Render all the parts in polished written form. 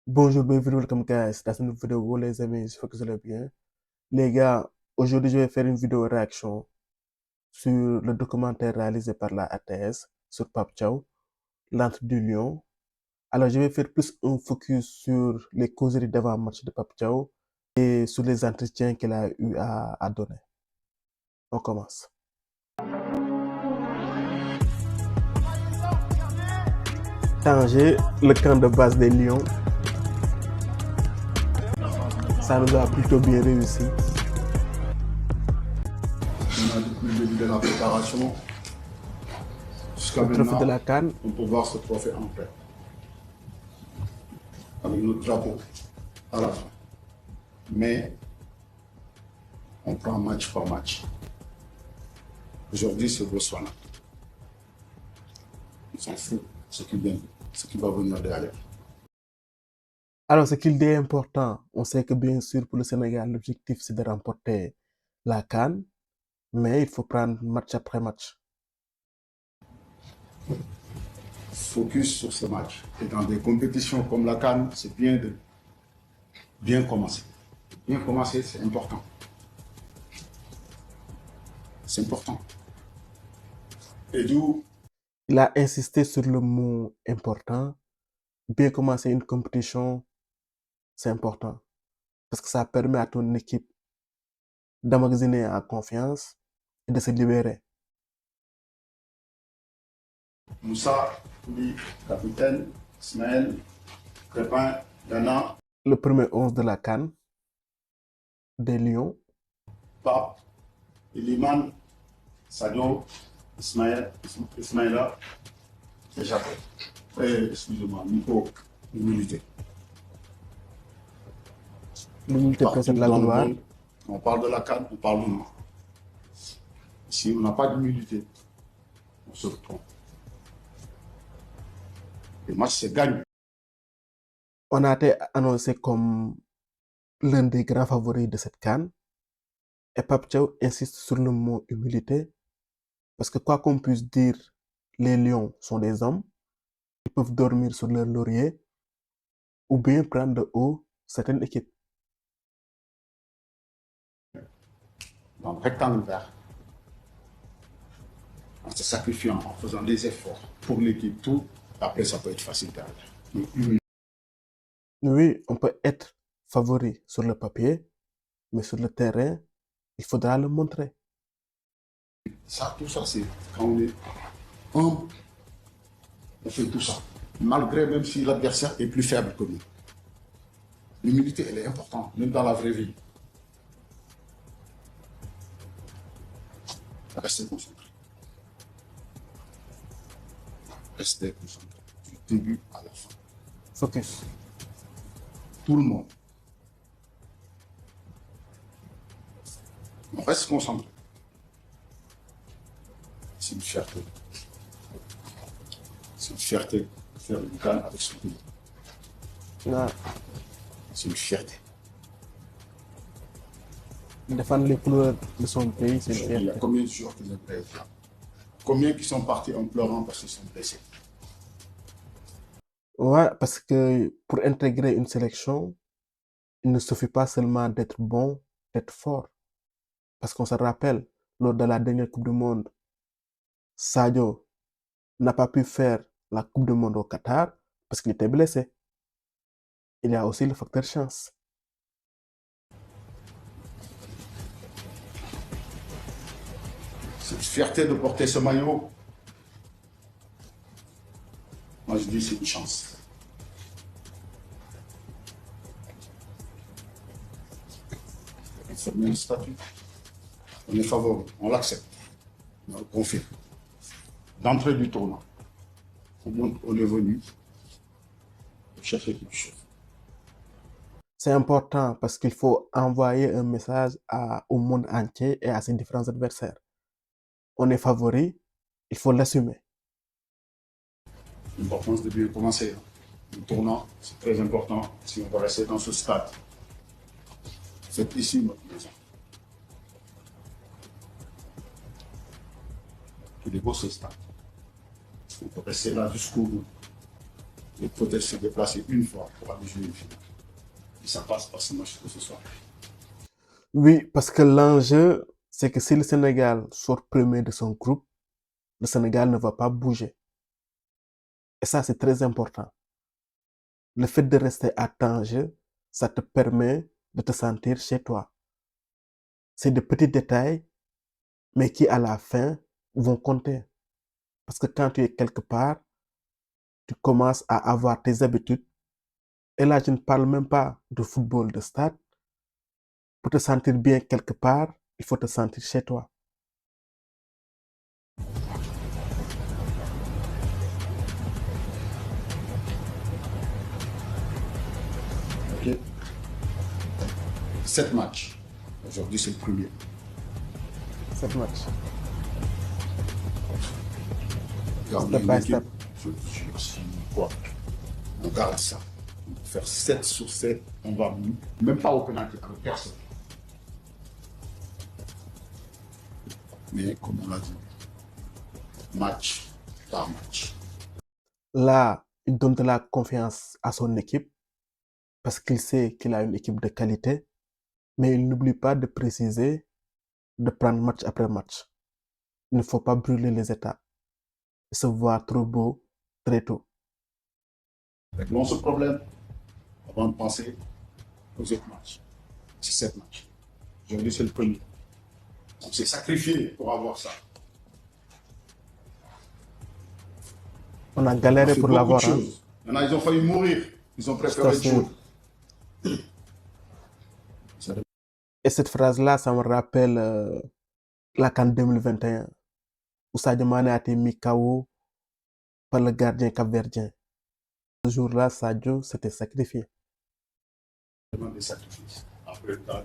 Bonjour, bienvenue, welcome guys. Dans une vidéo, les amis, j'espère que vous allez bien. Les gars, aujourd'hui, je vais faire une vidéo réaction sur le documentaire réalisé par la ATS sur Pape Thiaw, L'Antre du Lion. Alors, je vais faire plus un focus sur les causeries d'avant-match de Pape Thiaw et sur les entretiens qu'il a eu à donner. On commence. Tanger, le camp de base des Lions. Ça nous a plutôt bien réussi. On a depuis le début de la préparation jusqu'à Le trophée de maintenant, la CAN, on peut voir ce trophée en paix. Avec notre drapeau à la fin. Mais on prend match par match. Aujourd'hui, c'est Botswana. On s'en fout ce qui va venir derrière. alors, ce qu'il dit est important. On sait que bien sûr, pour le Sénégal, l'objectif, c'est de remporter la CAN, mais il faut prendre match après match. Focus sur ce match. Et dans des compétitions comme la CAN, c'est bien de bien commencer. Bien commencer, c'est important. C'est important. Et d'où Il a insisté sur le mot important. Bien commencer une compétition, c'est important. Parce que ça permet à ton équipe d'emmagasiner en confiance et de se libérer. Moussa, lui, capitaine, Ismaël, Crépin, Dana, Le premier 11 de la CAN, des Lions, Pape, Iliman, Sadio, Ismaïla et Jacob. Excusez-moi, Nico, l'humilité. l'unité Partout précède la dans le gloire. monde, on parle de la CAN, on parle de nous. Si on n'a pas d'humilité, on se trompe. Le match se gagne. On a été annoncé comme l'un des grands favoris de cette CAN. Et Pape Thiaw insiste sur le mot humilité. Parce que quoi qu'on puisse dire, les lions sont des hommes. Ils peuvent dormir sur leur laurier ou bien prendre de haut certaines équipes. Dans le rectangle vert, en se sacrifiant, en faisant des efforts pour l'équipe, tout, après ça peut être facile derrière. Oui, on peut être favori sur le papier, mais sur le terrain, il faudra le montrer. Ça, tout ça, c'est quand on est humble, on fait tout ça. Malgré même si l'adversaire est plus faible que nous. L'humilité, elle est importante, même dans la vraie vie. Restez concentré. Restez concentré. Du début à la fin. Focus. Tout le monde. On reste concentré. C'est une fierté. C'est une fierté de faire une canne avec son pays. Ah, C'est une fierté. défendre les couleurs de son pays, c'est une Il y a fierté. combien de joueurs qui aimeraient être là? Combien qui sont partis en pleurant parce qu'ils sont blessés? Ouais, parce que pour intégrer une sélection, il ne suffit pas seulement d'être bon, d'être fort. Parce qu'on se rappelle, lors de la dernière Coupe du Monde, Sadio n'a pas pu faire la Coupe du Monde au Qatar parce qu'il était blessé. Il y a aussi le facteur chance. Cette fierté de porter ce maillot, moi je dis c'est une chance. Il faut bien le statut. On est favori, on l'accepte, on le confirme. D'entrée du tournoi, on est venu chercher quelque chose. C'est important parce qu'il faut envoyer un message au monde entier et à ses différents adversaires. On est favori, il faut l'assumer. L'importance de bien commencer. Le tournoi, c'est très important si on va rester dans ce stade. C'est ici notre maison. Il est beau ce stade. On peut rester là jusqu'au bout. Il faut peut-être se déplacer une fois pour aller jouer une finale. Et ça passe par ce match de ce soir. Oui, parce que l'enjeu, c'est que si le Sénégal sort premier de son groupe, le Sénégal ne va pas bouger. Et ça, c'est très important. Le fait de rester à Tanger, ça te permet de te sentir chez toi. C'est des petits détails, mais qui à la fin vont compter. Parce que quand tu es quelque part, tu commences à avoir tes habitudes. Et là, je ne parle même pas de football de stade. Pour te sentir bien quelque part, il faut te sentir chez toi. Ok. 7 matchs. Aujourd'hui, c'est le premier. 7 matchs. Garder Step une by équipe, step. quoi. On garde ça. On peut faire 7 sur 7. On va même pas au pénalty avec personne. Mais comme on l'a dit, match par match. Là, il donne de la confiance à son équipe parce qu'il sait qu'il a une équipe de qualité, mais il n'oublie pas de préciser, de prendre match après match. Il ne faut pas brûler les étapes et se voir trop beau très tôt. Réglons ce problème avant de penser aux autres matchs. C'est 7 matchs. Aujourd'hui, c'est le premier. On s'est sacrifié pour avoir ça. On a On a galéré fait pour beaucoup de l'avoir, hein. choses. Il y en a, ils ont failli mourir. Ils ont Je préféré être t'assure. jaunes. Et cette phrase-là, ça me rappelle la CAN 2021, où Sadio Mané a été mis KO par le gardien capverdien. Ce jour-là, Sadio s'était sacrifié. Des sacrifices. Après le temps,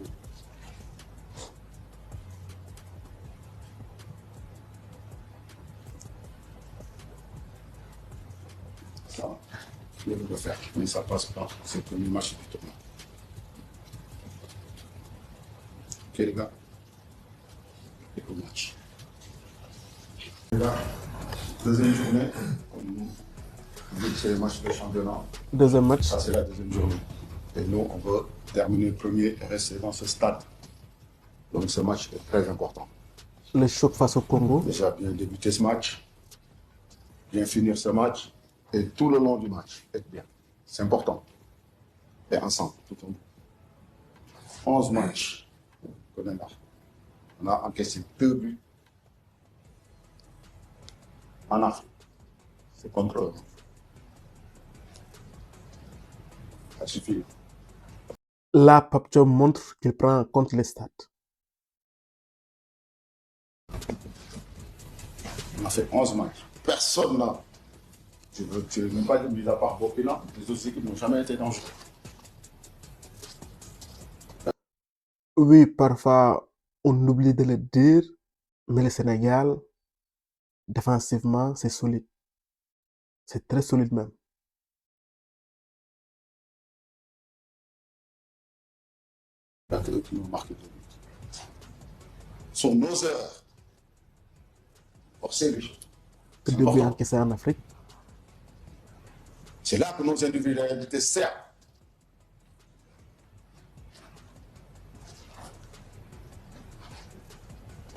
ça, je vais le faire. Mais ça passe pas. C'est le premier match du tournoi. Ok, les gars. Et au match. Les gars, deuxième journée. Vu que c'est le match de championnat, Deuxième match, ça c'est la deuxième journée. Et nous, on veut terminer le premier et rester dans ce stade. Donc ce match est très important. le choc face au Congo. Déjà bien débuter ce match, bien finir ce match, et tout le long du match, être bien. C'est important. Et ensemble, tout au long. 11 matchs qu'on est là. On a encaissé 2 buts en Afrique. C'est contre eux. Ça suffit. Là, Pape Thiaw montre qu'il prend en compte les stats. On a fait 11 matchs. Personne là. Je ne veux même pas dire, mis à part Burkina, les autres équipes n'ont jamais été dangereuses. Oui, parfois, on oublie de le dire, mais le Sénégal, défensivement, c'est solide. C'est très solide même. Là, que eux qui nous marquent 2 buts. Ce sont nos erreurs. Forcez les choses. Que C'est de buts important. encaissés en Afrique. C'est là que nos individualités servent.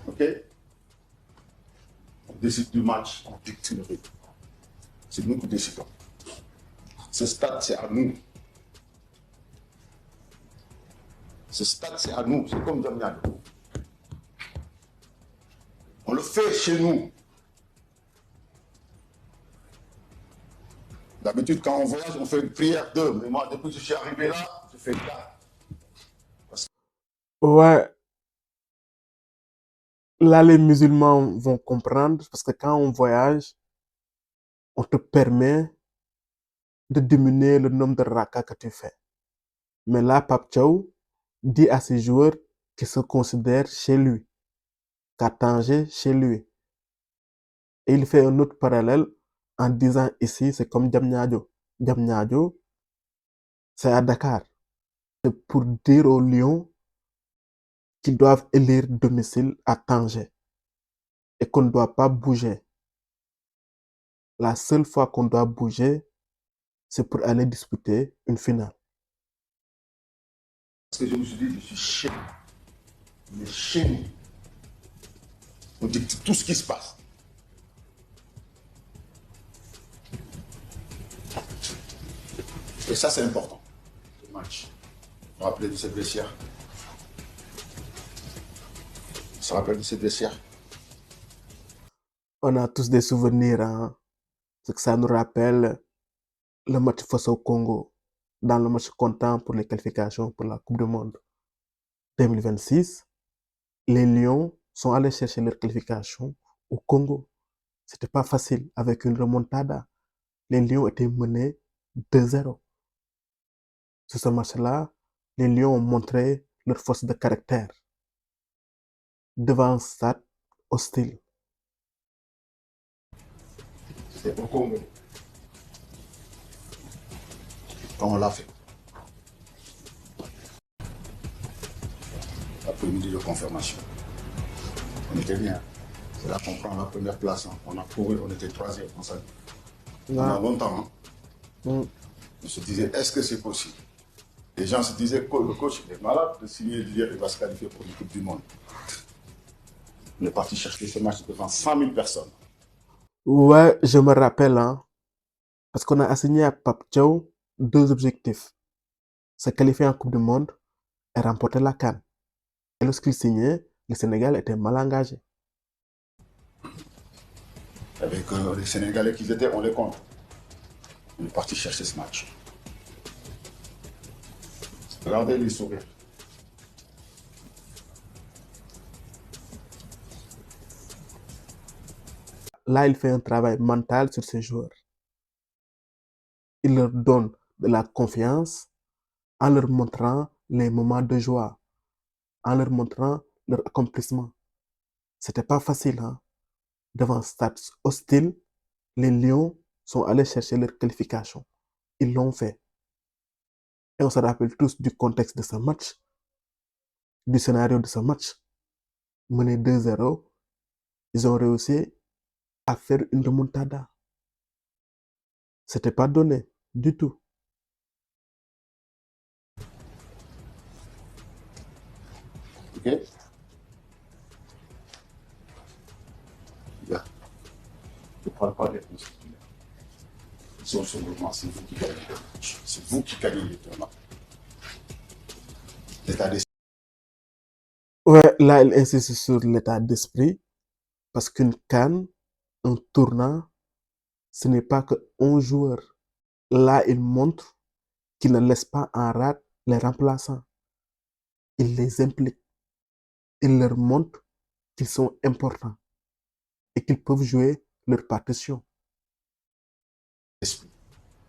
Ok? On décide du match, on dicte le rythme. C'est nous qui décidons. Ce stade, c'est à nous. Ce stade, c'est à nous. C'est comme Damiano. On le fait chez nous. D'habitude, quand on voyage, on fait une prière d'eux. Mais moi, depuis que je suis arrivé là, je fais ça. Ouais, là, les musulmans vont comprendre parce que quand on voyage, on te permet de diminuer le nombre de rakas que tu fais. Mais là, Pape Thiaw dit à ses joueurs qu'ils se considèrent chez lui, qu'à Tanger, chez lui. Et il fait un autre parallèle en disant ici, c'est comme Diamniadio. Diamniadio, c'est à Dakar. C'est pour dire aux Lions qu'ils doivent élire domicile à Tanger et qu'on ne doit pas bouger. La seule fois qu'on doit bouger, c'est pour aller disputer une finale. Parce que je me suis dit, je suis chez moi. Mais chez nous, on dicte tout ce qui se passe. Et ça, c'est important. Le match. On se rappelle de ces blessures. On se rappelle de ces blessures. On a tous des souvenirs, hein, parce que ça nous rappelle le match face au Congo, dans le match comptant pour les qualifications pour la Coupe du Monde 2026. Les Lions sont allés chercher leur qualification au Congo. C'était pas facile avec une remontada. Les Lions étaient menés 2-0. Sur ce match-là, les Lions ont montré leur force de caractère devant un stade hostile. C'est au Congo. Quand on l'a fait. Après-midi de confirmation. On était bien. C'est là qu'on prend la première place. Hein. On a couru, on était troisième. Pendant longtemps. Hein. On se disait, est-ce que c'est possible? Les gens se disaient, le coach est malade de signer, de dire qu'il va se qualifier pour une Coupe du Monde. On est parti chercher ce match devant 100 000 personnes. Ouais, je me rappelle, hein, parce qu'on a assigné à Pape Thiaw 2 objectifs. Se qualifier en Coupe du Monde et remporter la CAN. Et lorsqu'il signait, le Sénégal était mal engagé. Avec les Sénégalais qu'ils étaient, on les compte. On est parti chercher ce match. Regardez les sourires. Là, il fait un travail mental sur ses joueurs. Il leur donne de la confiance en leur montrant les moments de joie, en leur montrant leur accomplissement. C'était pas facile, hein. Devant un stade hostile, les Lions sont allés chercher leur qualification. Ils l'ont fait. Et on se rappelle tous du contexte de ce match, du scénario de ce match. Menés 2-0, ils ont réussi à faire une remontada. C'était pas donné du tout. Ok? Yeah. Je ne parle pas des constituants. Si on se mouvement, c'est vous qui gagnez le match. C'est vous qui gagnez le tournoi. L'état d'esprit. Ouais, là, il insiste sur l'état d'esprit parce qu'une CAN, un tournant, ce n'est pas que 11 joueurs. Là, il montre qu'il ne laisse pas en rade les remplaçants. Il les implique. Il leur montre qu'ils sont importants et qu'ils peuvent jouer leur partition.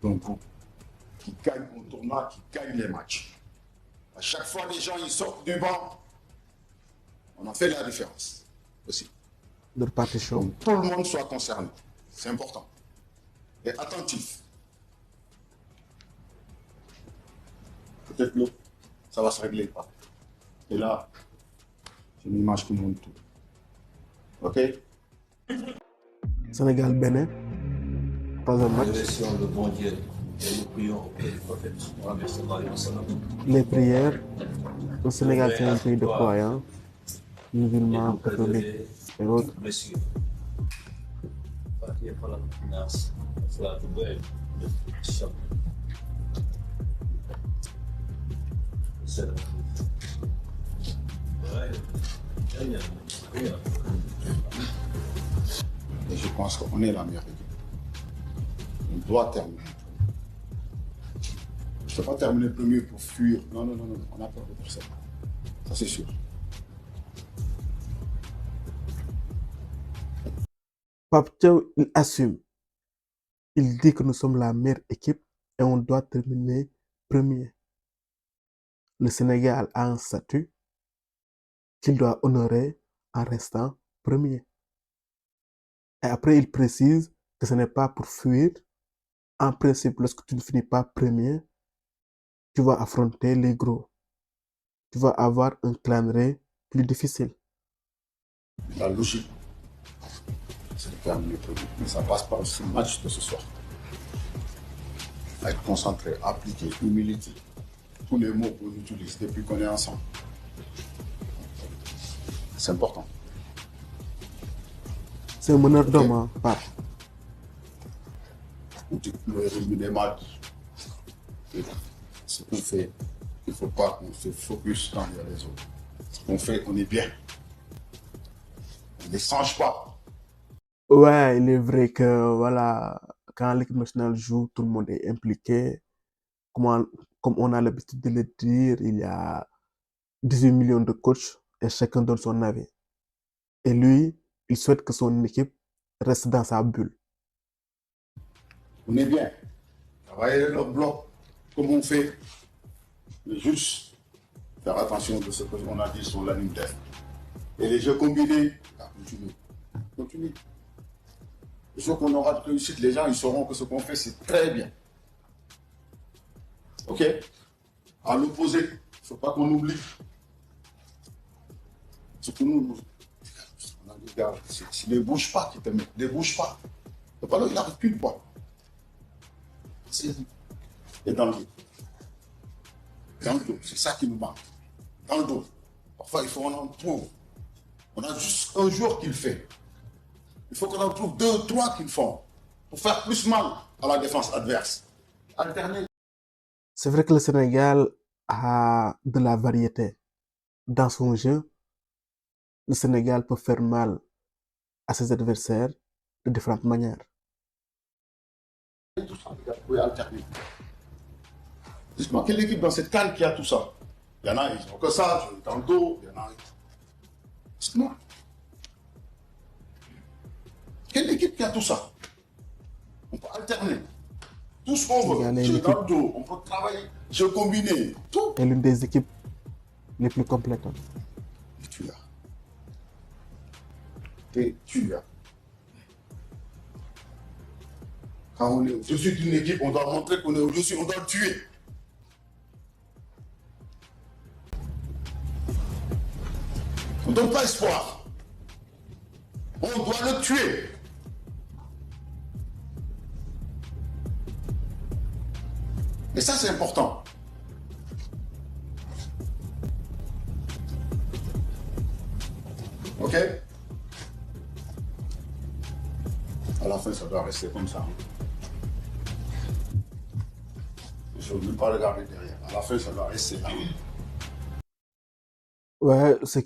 Donc, vous, qui gagne un tournoi, qui gagne les matchs. À chaque fois, les gens, ils sortent du banc. On a fait la différence aussi. Leur partition. Donc, tout le monde soit concerné. C'est important. Et attentif. Peut-être que ça va se régler pas. Et là, c'est une image qui montre tout. OK? Sénégal-Bénin. Troisième match. Les prières. Le Sénégal, c'est un pays de croyants, musulmans, catholiques et autres. Et je pense qu'on est la meilleure équipe. On doit terminer. Je ne peux pas terminer premier pour fuir. Non, non, non, non. On a peur de personne. Ça, c'est sûr. Pape Thiaw, il assume. Il dit que nous sommes la meilleure équipe et on doit terminer premier. Le Sénégal a un statut qu'il doit honorer en restant premier. Et après, il précise que ce n'est pas pour fuir. En principe, lorsque tu ne finis pas premier, tu vas affronter les gros. Tu vas avoir un calendrier plus difficile. La logique, c'est de terminer premier. Mais ça passe par ce match de ce soir. être concentré, appliqué, humilité. Tous les mots qu'on utilise depuis qu'on est ensemble. C'est important. C'est un meneur Ok. d'homme, hein, Pape. Le rythme des matchs. Ce qu'on fait, il ne faut pas qu'on se focus dans les réseaux. Ce qu'on fait, on est bien. On ne les change pas. Ouais, il est vrai que voilà, quand l'équipe nationale joue, tout le monde est impliqué. Comment- Comme on a l'habitude de le dire, il y a 18 millions de coachs et chacun donne son avis. Et lui, il souhaite que son équipe reste dans sa bulle. On est bien. Travailler le bloc comme on fait. Mais juste faire attention de ce qu'on a dit sur la ligne d'air. Et les jeux combinés, continue. Continue. Le jour qu'on aura de réussite, les gens ils sauront que ce qu'on fait, c'est très bien. Ok. À l'opposé, il ne faut pas qu'on oublie. C'est que nous, on a des gars, c'est les bouges pas qui te mettent. Les bouges pas. Le ballon, il n'arrive plus de quoi. Et dans le dos. Dans le dos, c'est ça qui nous manque. Dans le dos. Parfois, il faut qu'on en trouve. On a juste un jour qu'il fait. Il faut qu'on en trouve 2 ou 3 qui le font. Pour faire plus mal à la défense adverse. Alterner. C'est vrai que le Sénégal a de la variété dans son jeu. Le Sénégal peut faire mal à ses adversaires de différentes manières. Tout ça, les gars, vous pouvez alterner. Dites-moi, quelle équipe dans cette canne qui a tout ça? Il y en a, ils ont que ça, dans le dos, il y en a. Dites-moi. Quelle équipe qui a tout ça? On peut alterner. Tout ce qu'on veut. Sénégal est Jeu l'équipe dans le dos, on peut travailler, jeu combiné, tout. est l'une des équipes les plus complètes. Et tu l'as. Et tu l'as. Quand on est au-dessus d'une équipe, on doit montrer qu'on est au-dessus, on doit le tuer. On ne donne pas espoir. On doit le tuer. Et ça, c'est important. Ok? À la fin, ça doit rester comme ça. Je ne veux pas regarder derrière. À la fin, ça doit rester là. Ouais, ce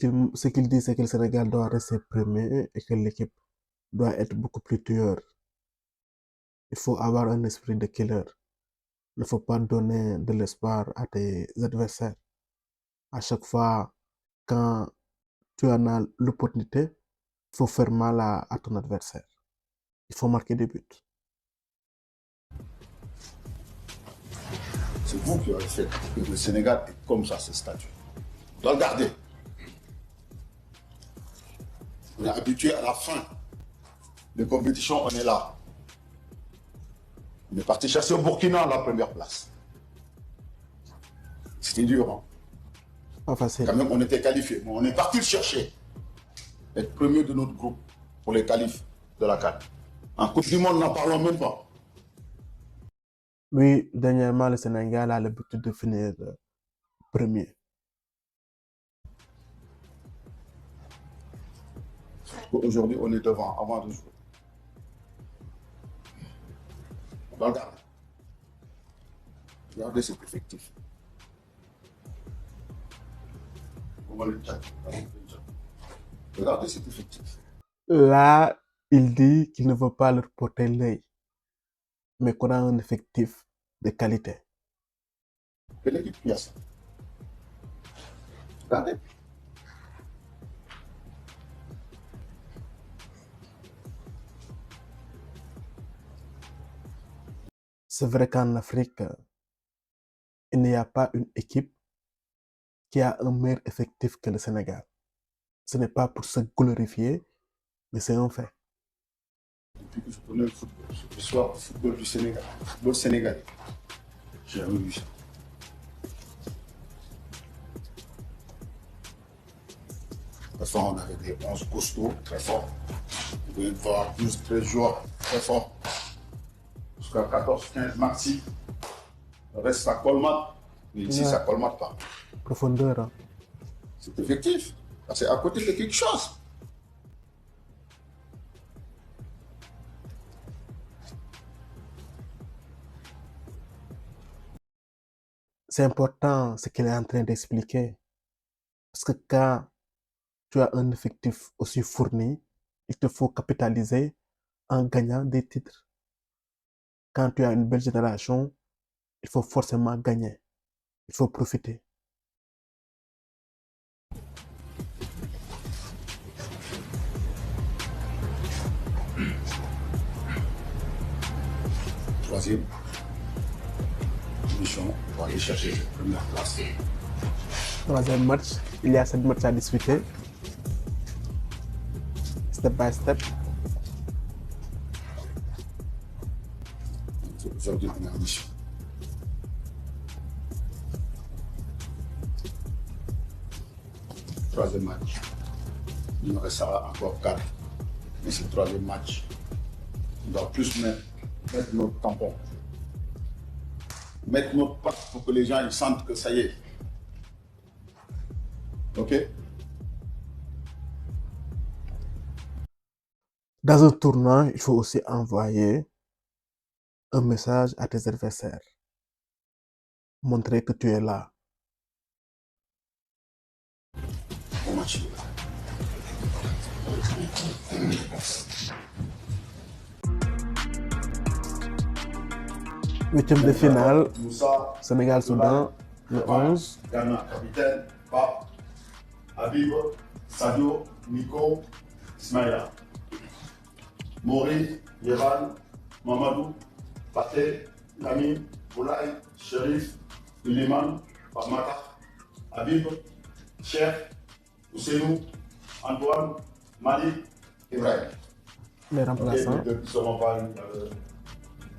qu'il dit, c'est que le Sénégal doit rester premier et que l'équipe doit être beaucoup plus tueur. Il faut avoir un esprit de killer. Il ne faut pas donner de l'espoir à tes adversaires. À chaque fois, quand tu en as l'opportunité, il faut faire mal à ton adversaire. Il faut marquer des buts. C'est vous qui avez fait que le Sénégal est comme ça, ce statut. On doit le garder. On est habitué à la fin des compétitions, on est là. On est parti chercher au Burkina à la première place. C'était dur, hein. Pas facile. Quand même, on était qualifiés. Mais on est parti le chercher. Être premier de notre groupe pour les qualifs de la CAN. En Coupe du Monde, n'en parlons même pas. Oui, dernièrement, le Sénégal a l'habitude de finir premier. Aujourd'hui, on est devant avant de jouer. On doit le garder. Regardez cet effectif. Regardez cet effectif. Là, il dit qu'il ne veut pas leur porter l'œil, mais qu'on a un effectif de qualité. Quelle équipe qui a ça? Regardez. C'est vrai qu'en Afrique, il n'y a pas une équipe qui a un meilleur effectif que le Sénégal. Ce n'est pas pour se glorifier, mais c'est un fait. Depuis que je connais le football, ce soit le football du Sénégal, le football sénégalais, j'ai jamais vu ça. Parfois, on avait des 11 costauds très forts. Vous pouvez voir 12, 13 joueurs très forts. Jusqu'à 14, 15 maxi. Le reste, ça colmate. Mais ici, Ouais. ça colmate pas. Profondeur, hein. C'est effectif. C'est à côté de quelque chose. C'est important ce qu'il est en train d'expliquer. Parce que quand tu as un effectif aussi fourni, il te faut capitaliser en gagnant des titres. Quand tu as une belle génération, il faut forcément gagner. Il faut profiter. Troisième mission pour aller chercher la première place. Troisième match, il y a 7 matchs à disputer. Step by step. Aujourd'hui, on est en mission. Troisième match. Il nous restera encore 4. Mais c'est le troisième match. On doit plus mettre notre tampon. Mettre notre patte pour que les gens ils sentent que ça y est. OK? Dans un tournoi, il faut aussi envoyer un message à tes adversaires. Montrer que tu es là. Au match. Huitième de finale, Moussa, Sénégal-Soudan, le 11. Ghana, capitaine, Pape, Habib, Sadio, Nico, Ismaïla. Mori, Yevan, Mamadou, Paté, Lamine, Boulaye, Sherif, Iliman, Pamata, Habib, Cheikh, Ousseinou, Antoine, Malik, Ibrahim. Les remplaçants. Okay, depuis son campagne,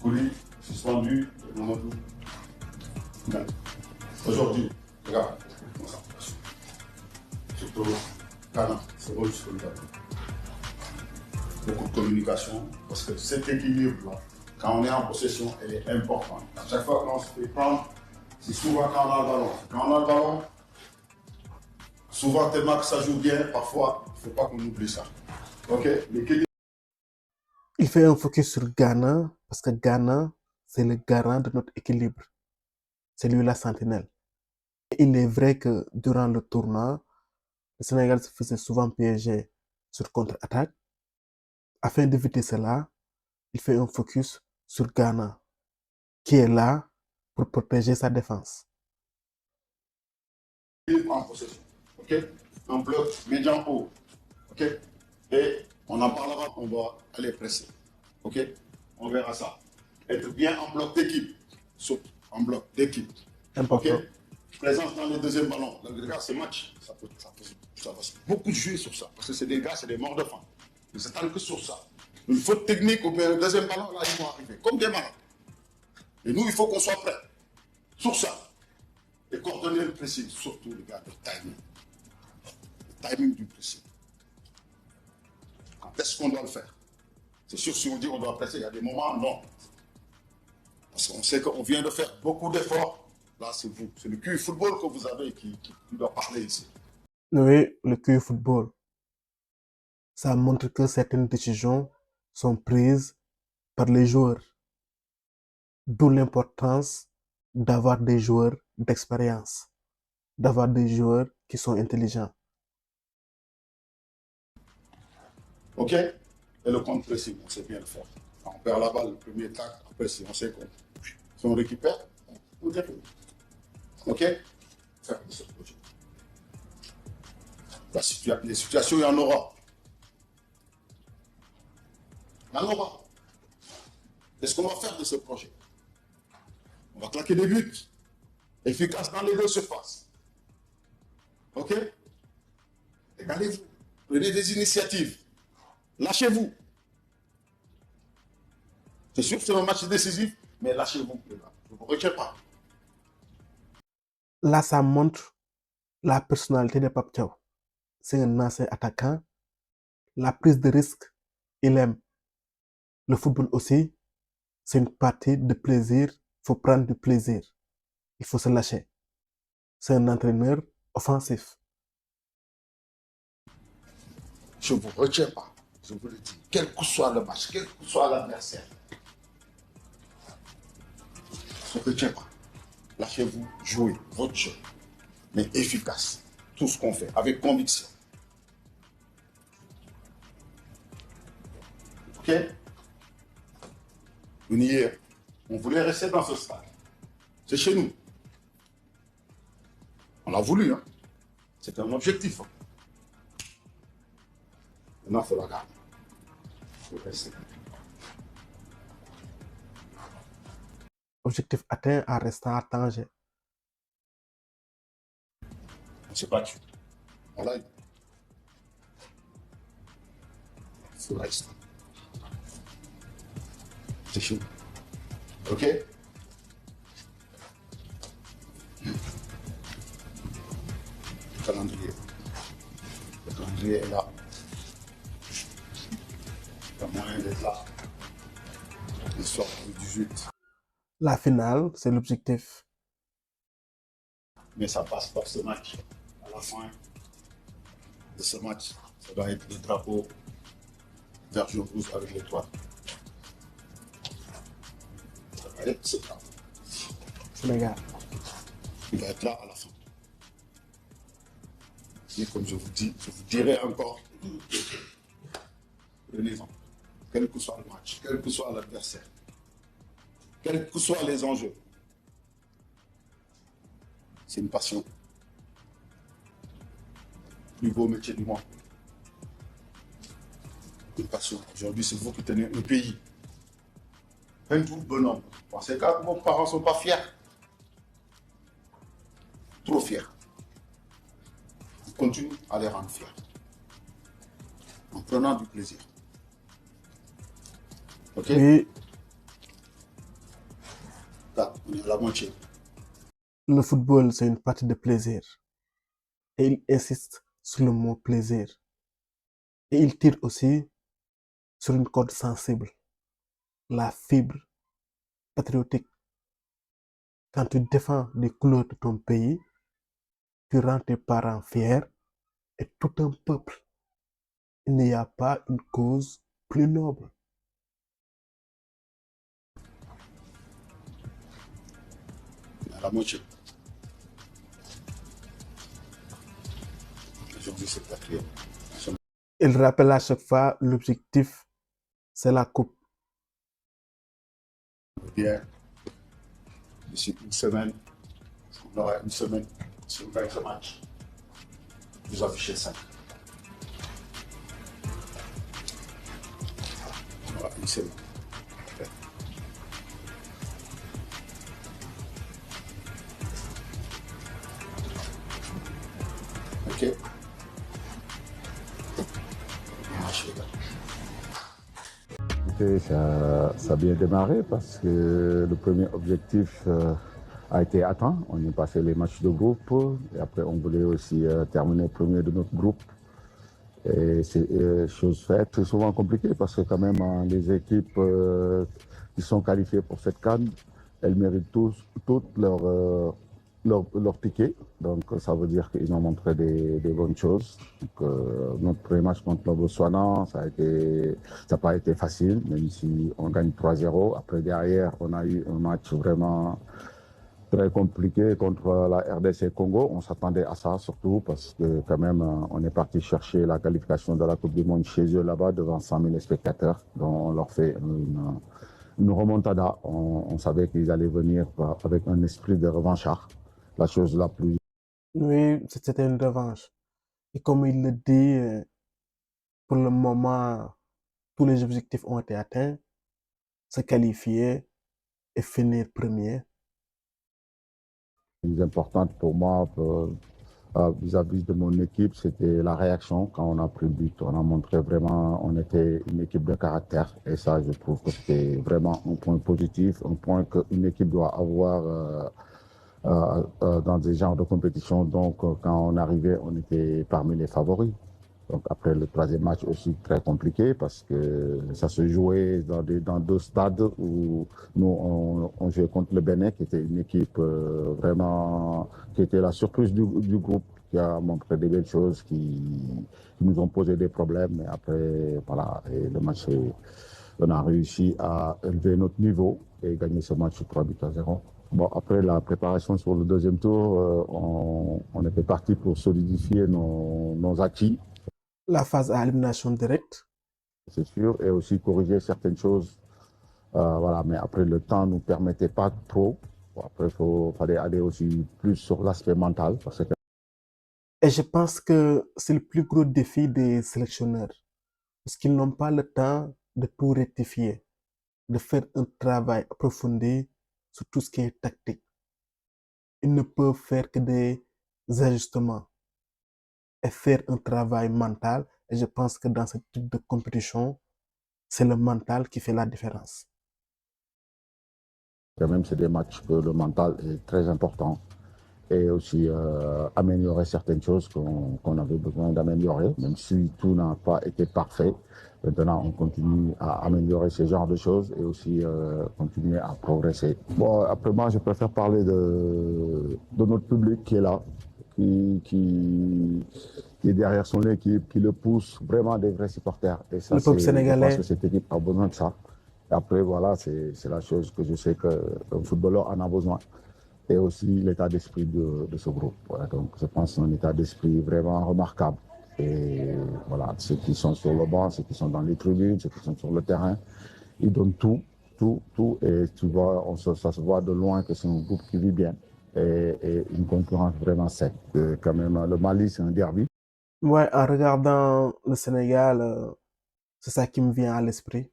Kouli, suspendu, Mamadou. Aujourd'hui, regarde, surtout Ghana, c'est bon jusqu'au Ghana. Beaucoup de communication, parce que cet équilibre-là, quand on est en possession, elle est importante. À chaque fois qu'on se fait prendre, c'est souvent quand on a le ballon. Quand on a le ballon, souvent tellement que ça joue bien, parfois, il ne faut pas qu'on oublie ça. Ok? Il fait un focus sur Ghana, parce que Ghana, c'est le garant de notre équilibre. C'est lui la sentinelle. Et il est vrai que durant le tournoi, le Sénégal se faisait souvent piéger sur contre-attaque. Afin d'éviter cela, il fait un focus sur Ghana, qui est là pour protéger sa défense. En possession, ok? Un bloc médian haut, ok? Et on en parlera, on va aller presser, ok? On verra ça. Être bien en bloc d'équipe, surtout en bloc d'équipe, Important. ok? Présence dans le deuxième ballon. Donc, regarde, ce match, ça va beaucoup jouer sur ça, parce que c'est des gars, c'est des morts de faim. Ils s'attendent que sur ça. Une faute technique ou bien le deuxième ballon, là, ils vont arriver, comme des malades. Et nous, il faut qu'on soit prêts sur ça. Et coordonner le pressing, surtout les gars, le timing. Le timing du pressing. Quand est-ce qu'on doit le faire? C'est sûr, si on dit qu'on doit presser, il y a des moments, non. Parce qu'on sait qu'on vient de faire beaucoup d'efforts. Là, c'est vous. C'est le QI football que vous avez qui doit parler ici. Oui, le QI football. Ça montre que certaines décisions sont prises par les joueurs. D'où l'importance d'avoir des joueurs d'expérience, d'avoir des joueurs qui sont intelligents. OK? Et le contre-pressing, on sait bien le faire. Quand on perd la balle, le premier tac, après, si on sait qu'on si on récupère, on déroule. OK? Faire ce projet. Les situations, il y en aura. Il y en aura. Qu'est-ce qu'on va faire de ce projet? On va claquer des buts efficaces dans les deux surfaces. OK? Regardez-vous. Prenez des initiatives. Lâchez-vous. C'est sûr que c'est un match décisif, mais lâchez-vous, les gars. Je ne vous retiens pas. Là, ça montre la personnalité de Pape Thiaw. C'est un ancien attaquant. La prise de risque, il aime. Le football aussi, c'est une partie de plaisir. Il faut prendre du plaisir. Il faut se lâcher. C'est un entraîneur offensif. Je ne vous retiens pas, je vous le dis, quel que soit le match, quel que soit l'adversaire. Je ne vous retiens pas. Lâchez-vous, jouez votre jeu, mais efficace. Tout ce qu'on fait, avec conviction. Ok? On voulait rester dans ce stade. C'est chez nous. On l'a voulu, hein. C'était un objectif. Hein. Maintenant, il faut la garder. Il faut rester. Objectif atteint en restant à Tanger. On s'est battu. On l'a eu. Il faut rester. C'est chez nous. Ok? Le calendrier. Le calendrier est là. Il y a moyen d'être là. Le soir du 18. La finale, c'est l'objectif. Mais ça passe par ce match. À la fin de ce match, ça doit être le drapeau vert jaune rouge avec l'étoile. Ça va être ce drapeau. Sénégal. Il va être là à la fin. Et comme je vous dis, je vous dirai encore, prenez-en. Quel que soit le match, quel que soit l'adversaire, quels que soient les enjeux. C'est une passion. Plus beau métier du monde. Une passion. Aujourd'hui, c'est vous qui tenez un pays. Un tout bonhomme. Pensez que vos parents ne sont pas fiers. Trop fiers. On continue à les rendre fiers. En prenant du plaisir. Ok? Oui, Là, on est à la moitié. le football, c'est une partie de plaisir. Et il insiste sur le mot plaisir. Et il tire aussi sur une corde sensible, la fibre patriotique. Quand tu défends les couleurs de ton pays, tu rends tes parents fiers et tout un peuple. Il n'y a pas une cause plus noble. On est à la moitié. Aujourd'hui, c'est le quatrième. Il rappelle à chaque fois l'objectif, c'est la coupe. Bien, d'ici une semaine, on aura une semaine, si on gagne ce match, vous affichez 5. On aura une semaine. Ok? Et ça a bien démarré parce que le premier objectif a été atteint. On est passé les matchs de groupe et après on voulait aussi terminer premier de notre groupe. Et c'est chose faite. C'est souvent compliqué parce que quand même les équipes qui sont qualifiées pour cette CAN, elles méritent toutes leur ticket. Donc ça veut dire qu'ils ont montré des bonnes choses. Donc, notre premier match contre le Botswana, ça n'a pas été facile, même si on gagne 3-0. Après derrière, on a eu un match vraiment très compliqué contre la RDC Congo. On s'attendait à ça surtout parce que quand même on est parti chercher la qualification de la Coupe du Monde chez eux là-bas devant 100 000 spectateurs. Donc on leur fait une remontada. On savait qu'ils allaient venir avec un esprit de revanchard. La chose la plus... Oui, c'était une revanche. Et comme il le dit, pour le moment, tous les objectifs ont été atteints. Se qualifier et finir premier. importante pour moi vis-à-vis de mon équipe, c'était la réaction quand on a pris le but. On a montré vraiment, on était une équipe de caractère et ça, je trouve que c'était vraiment un point positif, un point qu'une équipe doit avoir dans des genres de compétition. Donc, quand on arrivait, on était parmi les favoris. Donc après le troisième match aussi très compliqué parce que ça se jouait dans deux stades où nous on jouait contre le Bénin qui était une équipe vraiment qui était la surprise du groupe qui a montré des belles choses qui nous ont posé des problèmes mais après voilà et le match on a réussi à élever notre niveau et gagner ce match 3-0. Bon, après la préparation sur le deuxième tour, on était parti pour solidifier nos acquis. La phase à élimination directe. C'est sûr, et aussi corriger certaines choses. Voilà, mais après, le temps ne nous permettait pas trop. Bon, après, fallait aller aussi plus sur l'aspect mental. Parce que... Et je pense que c'est le plus gros défi des sélectionneurs. Parce qu'ils n'ont pas le temps de tout rectifier, de faire un travail approfondi sur tout ce qui est tactique. Ils ne peuvent faire que des ajustements et faire un travail mental. Et je pense que dans ce type de compétition, c'est le mental qui fait la différence. Quand même, c'est des matchs que le mental est très important. Et aussi améliorer certaines choses qu'on avait besoin d'améliorer, même si tout n'a pas été parfait. Maintenant, on continue à améliorer ce genre de choses et aussi continuer à progresser. Bon, après moi, je préfère parler de notre public qui est là, qui est derrière son équipe, qui le pousse, vraiment des vrais supporters. Et ça, Le peuple je pense sénégalais. que cette équipe a besoin de ça. Et après, voilà, c'est la chose que je sais qu'un footballeur en a besoin. Et aussi l'état d'esprit de ce groupe. Voilà, donc je pense que c'est un état d'esprit vraiment remarquable. Et voilà, ceux qui sont sur le banc, ceux qui sont dans les tribunes, ceux qui sont sur le terrain, ils donnent tout. Et tu vois, ça se voit de loin que c'est un groupe qui vit bien. Et une concurrence vraiment sec. Quand même, le Mali, c'est un derby. Ouais, en regardant le Sénégal, c'est ça qui me vient à l'esprit.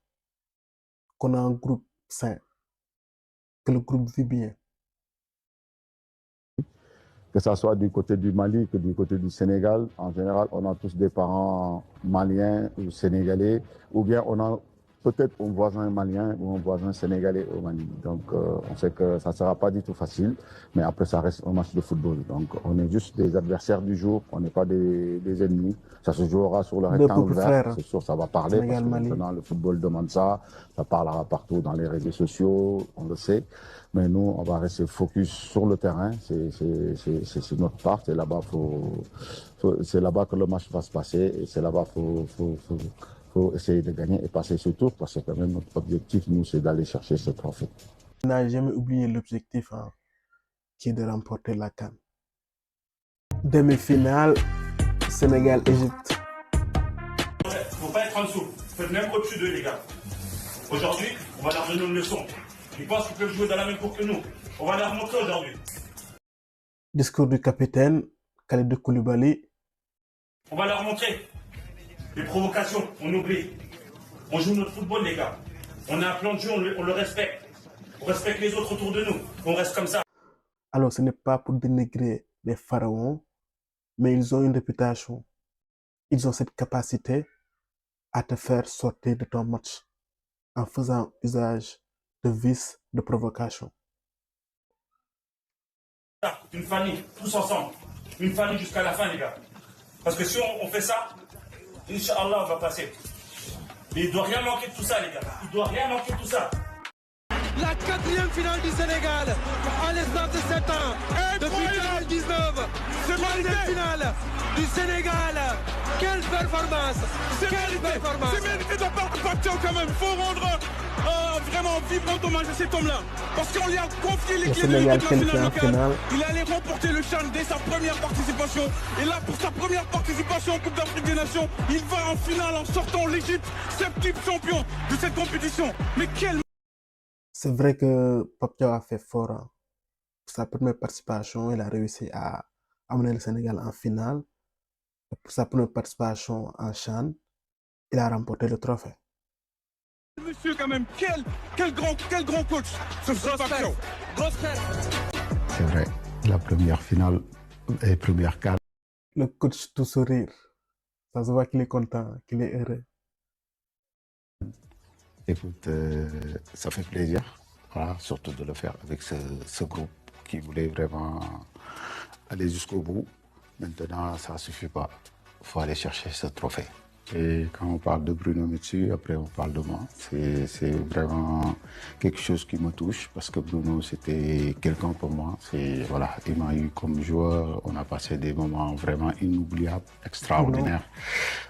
Qu'on a un groupe sain, que le groupe vit bien. Que ce soit du côté du Mali que du côté du Sénégal, en général, on a tous des parents maliens ou sénégalais, ou bien on a peut-être un voisin malien ou un voisin sénégalais au Mali. Donc, on sait que ça ne sera pas du tout facile, mais après, ça reste un match de football. Donc, on est juste des adversaires du jour, on n'est pas des ennemis. Ça se jouera sur le Deux rectangle peuples vert, frères, c'est sûr, ça va parler, parce que Sénégal-Mali. maintenant, le football demande ça, ça parlera partout dans les réseaux sociaux, on le sait. Mais nous, on va rester focus sur le terrain, c'est notre part, c'est là-bas c'est là-bas que le match va se passer, et c'est là-bas faut essayer de gagner et passer ce tour parce que quand même notre objectif, nous, c'est d'aller chercher ce trophée. On n'a jamais oublié l'objectif qui est de remporter la CAN. Demi-finale, Sénégal-Égypte. Faut pas être en dessous, faut être même au-dessus d'eux, les gars. Aujourd'hui, on va leur donner une leçon. Ils pensent qu'ils peuvent jouer dans la même cour que nous. On va leur montrer aujourd'hui. Discours du capitaine, Kalidou Koulibaly. On va leur montrer. Les provocations, on oublie. On joue notre football, les gars. On a un plan de jeu, on le respecte. On respecte les autres autour de nous. On reste comme ça. Alors, ce n'est pas pour dénigrer les pharaons, mais ils ont une réputation. Ils ont cette capacité à te faire sortir de ton match en faisant usage de vices, de provocation. Une famille, tous ensemble. Une famille jusqu'à la fin, les gars. Parce que si on fait ça, Inch'Allah, on va passer. Mais il ne doit rien manquer de tout ça, les gars. Il ne doit rien manquer de tout ça. La 4e finale du Sénégal à l'espace de 7 ans. Depuis 2019, troisième finale du Sénégal. Quelle performance! Quelle performance! C'est mérité de la part de Pape Thiaw quand même. Il faut rendre vraiment vibrant hommage à cet homme-là. Parce qu'on lui a confié les clés de l'équipe nationale locale. Il allait remporter le CHAN dès sa première participation. Et là, pour sa première participation en Coupe d'Afrique des Nations, il va en finale en sortant l'Égypte, 7e champion de cette compétition. Mais quel... C'est vrai que Pape Thiaw a fait fort. Pour sa première participation, il a réussi à amener le Sénégal en finale. Et pour sa première participation en CHAN, il a remporté le trophée. Monsieur quand même, quel grand coach ce Pape Thiaw. C'est vrai, la première finale et première CAN. Le coach tout sourire. Ça se voit qu'il est content, qu'il est heureux. Écoute, ça fait plaisir, voilà, surtout de le faire avec ce groupe qui voulait vraiment aller jusqu'au bout. Maintenant, ça ne suffit pas. faut aller chercher ce trophée. Et quand on parle de Bruno Metsu, après on parle de moi. C'est vraiment quelque chose qui me touche parce que Bruno, c'était quelqu'un pour moi. Voilà, il m'a eu comme joueur. On a passé des moments vraiment inoubliables, extraordinaires.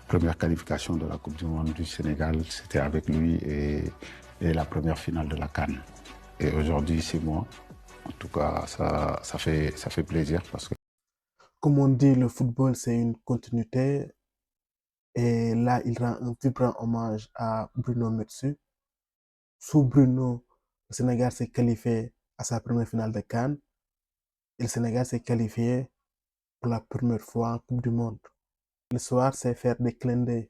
Première qualification de la Coupe du Monde du Sénégal, c'était avec lui et la première finale de la CAN. Et aujourd'hui, c'est moi. En tout cas, ça fait plaisir parce que... Comme on dit, le football, c'est une continuité. Et là, il rend un vibrant hommage à Bruno Metsu. Sous Bruno, le Sénégal s'est qualifié à sa première finale de CAN. Et le Sénégal s'est qualifié pour la première fois en Coupe du Monde. Le soir, c'est faire des clins d'œil.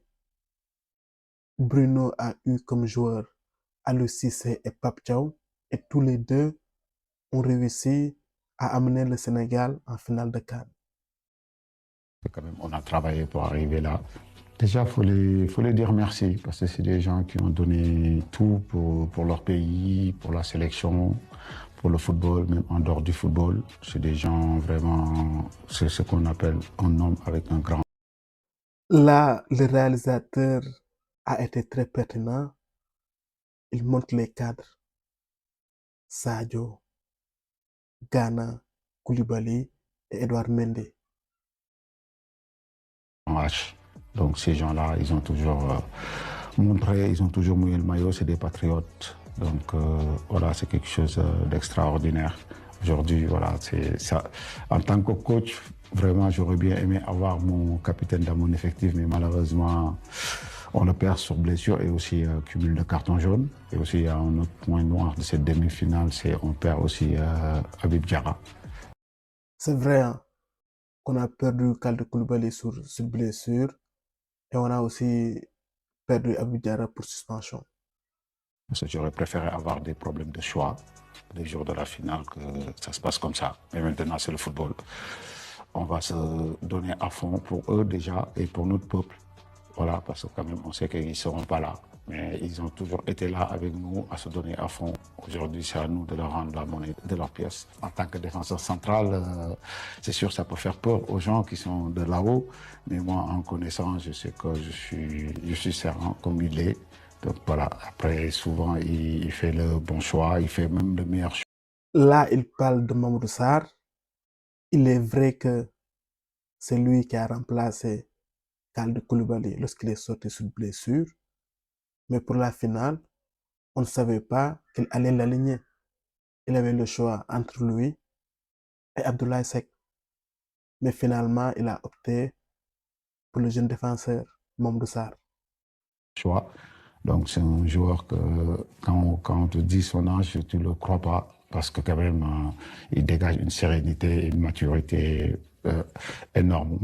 Bruno a eu comme joueur Aliou Cissé et Pape Thiaw. Et tous les deux ont réussi à amener le Sénégal en finale de CAN. Quand même, on a travaillé pour arriver là. Déjà, il faut les dire merci parce que c'est des gens qui ont donné tout pour leur pays, pour la sélection, pour le football, même en dehors du football. C'est des gens vraiment, c'est ce qu'on appelle un homme avec un grand. Là, le réalisateur a été très pertinent. Il montre les cadres. Sadio, Gana, Koulibaly et Edouard Mendy. Donc ces gens-là, ils ont toujours montré, ils ont toujours mouillé le maillot, c'est des patriotes. Donc voilà, c'est quelque chose d'extraordinaire. Aujourd'hui, voilà, c'est ça. En tant que coach, vraiment, j'aurais bien aimé avoir mon capitaine dans mon effectif, mais malheureusement, on le perd sur blessure et aussi cumul de carton jaune. Et aussi, il y a un autre point noir de cette demi-finale, c'est on perd aussi Habib Diarra. C'est vrai hein, qu'on a perdu Kalidou Koulibaly sur blessure et on a aussi perdu Habib Diarra pour suspension. Parce que j'aurais préféré avoir des problèmes de choix les jours de la finale que ça se passe comme ça. Mais maintenant, c'est le football. On va se donner à fond pour eux déjà et pour notre peuple. Voilà, parce que quand même, on sait qu'ils ne seront pas là. Mais ils ont toujours été là avec nous à se donner à fond. Aujourd'hui, c'est à nous de leur rendre la monnaie de leur pièce. En tant que défenseur central, c'est sûr ça peut faire peur aux gens qui sont de là-haut. Mais moi, en connaissant, je sais que je suis serein comme il est. Donc voilà, après, souvent, il fait le bon choix, il fait même le meilleur choix. Là, il parle de Mamadou Sarr. Il est vrai que c'est lui qui a remplacé Kalidou Koulibaly lorsqu'il est sorti sous blessure. Mais pour la finale, on ne savait pas qu'il allait l'aligner. Il avait le choix entre lui et Abdoulaye Seck. Mais finalement, il a opté pour le jeune défenseur Mamadou Sarr. Choix. Donc c'est un joueur que quand on te dit son âge, tu ne le crois pas parce que quand même, il dégage une sérénité et une maturité énorme.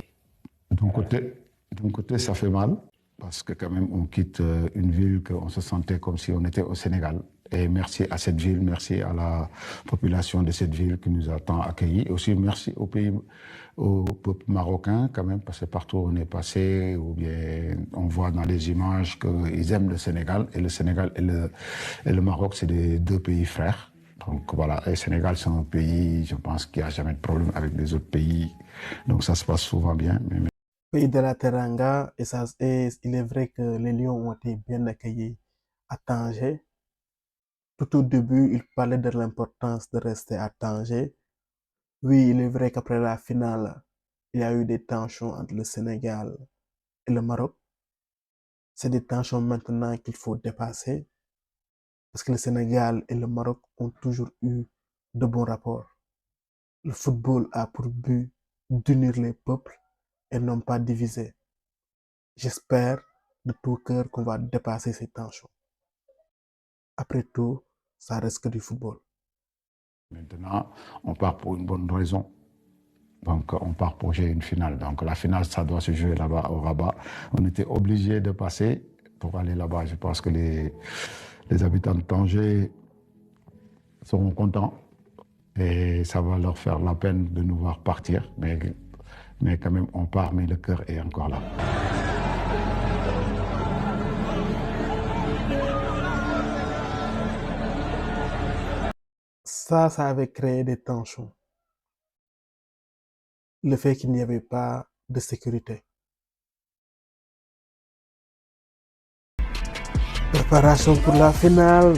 D'un côté, ça fait mal parce que quand même, on quitte une ville qu'on se sentait comme si on était au Sénégal. Et merci à cette ville, merci à la population de cette ville qui nous a tant accueillis. Et aussi merci au peuple marocain quand même, parce que partout où on est passé, ou bien on voit dans les images qu'ils aiment le Sénégal. Et le Sénégal et le Maroc, c'est les deux pays frères. Donc voilà, et le Sénégal, c'est un pays, je pense, qui n'a jamais de problème avec les autres pays. Donc ça se passe souvent bien. Pays de la Teranga, et il est vrai que les Lions ont été bien accueillis à Tanger. Tout au début, il parlait de l'importance de rester à Tanger. Oui, il est vrai qu'après la finale, il y a eu des tensions entre le Sénégal et le Maroc. C'est des tensions maintenant qu'il faut dépasser parce que le Sénégal et le Maroc ont toujours eu de bons rapports. Le football a pour but d'unir les peuples et non pas diviser. J'espère de tout cœur qu'on va dépasser ces tensions. Après tout, ça reste que du football. Maintenant, on part pour une bonne raison. Donc, on part pour jouer une finale. Donc, la finale, ça doit se jouer là-bas, au Rabat. On était obligé de passer pour aller là-bas. Je pense que les habitants de Tanger seront contents et ça va leur faire la peine de nous voir partir. Mais quand même, on part, mais le cœur est encore là. Ça avait créé des tensions. Le fait qu'il n'y avait pas de sécurité. Préparation pour la finale.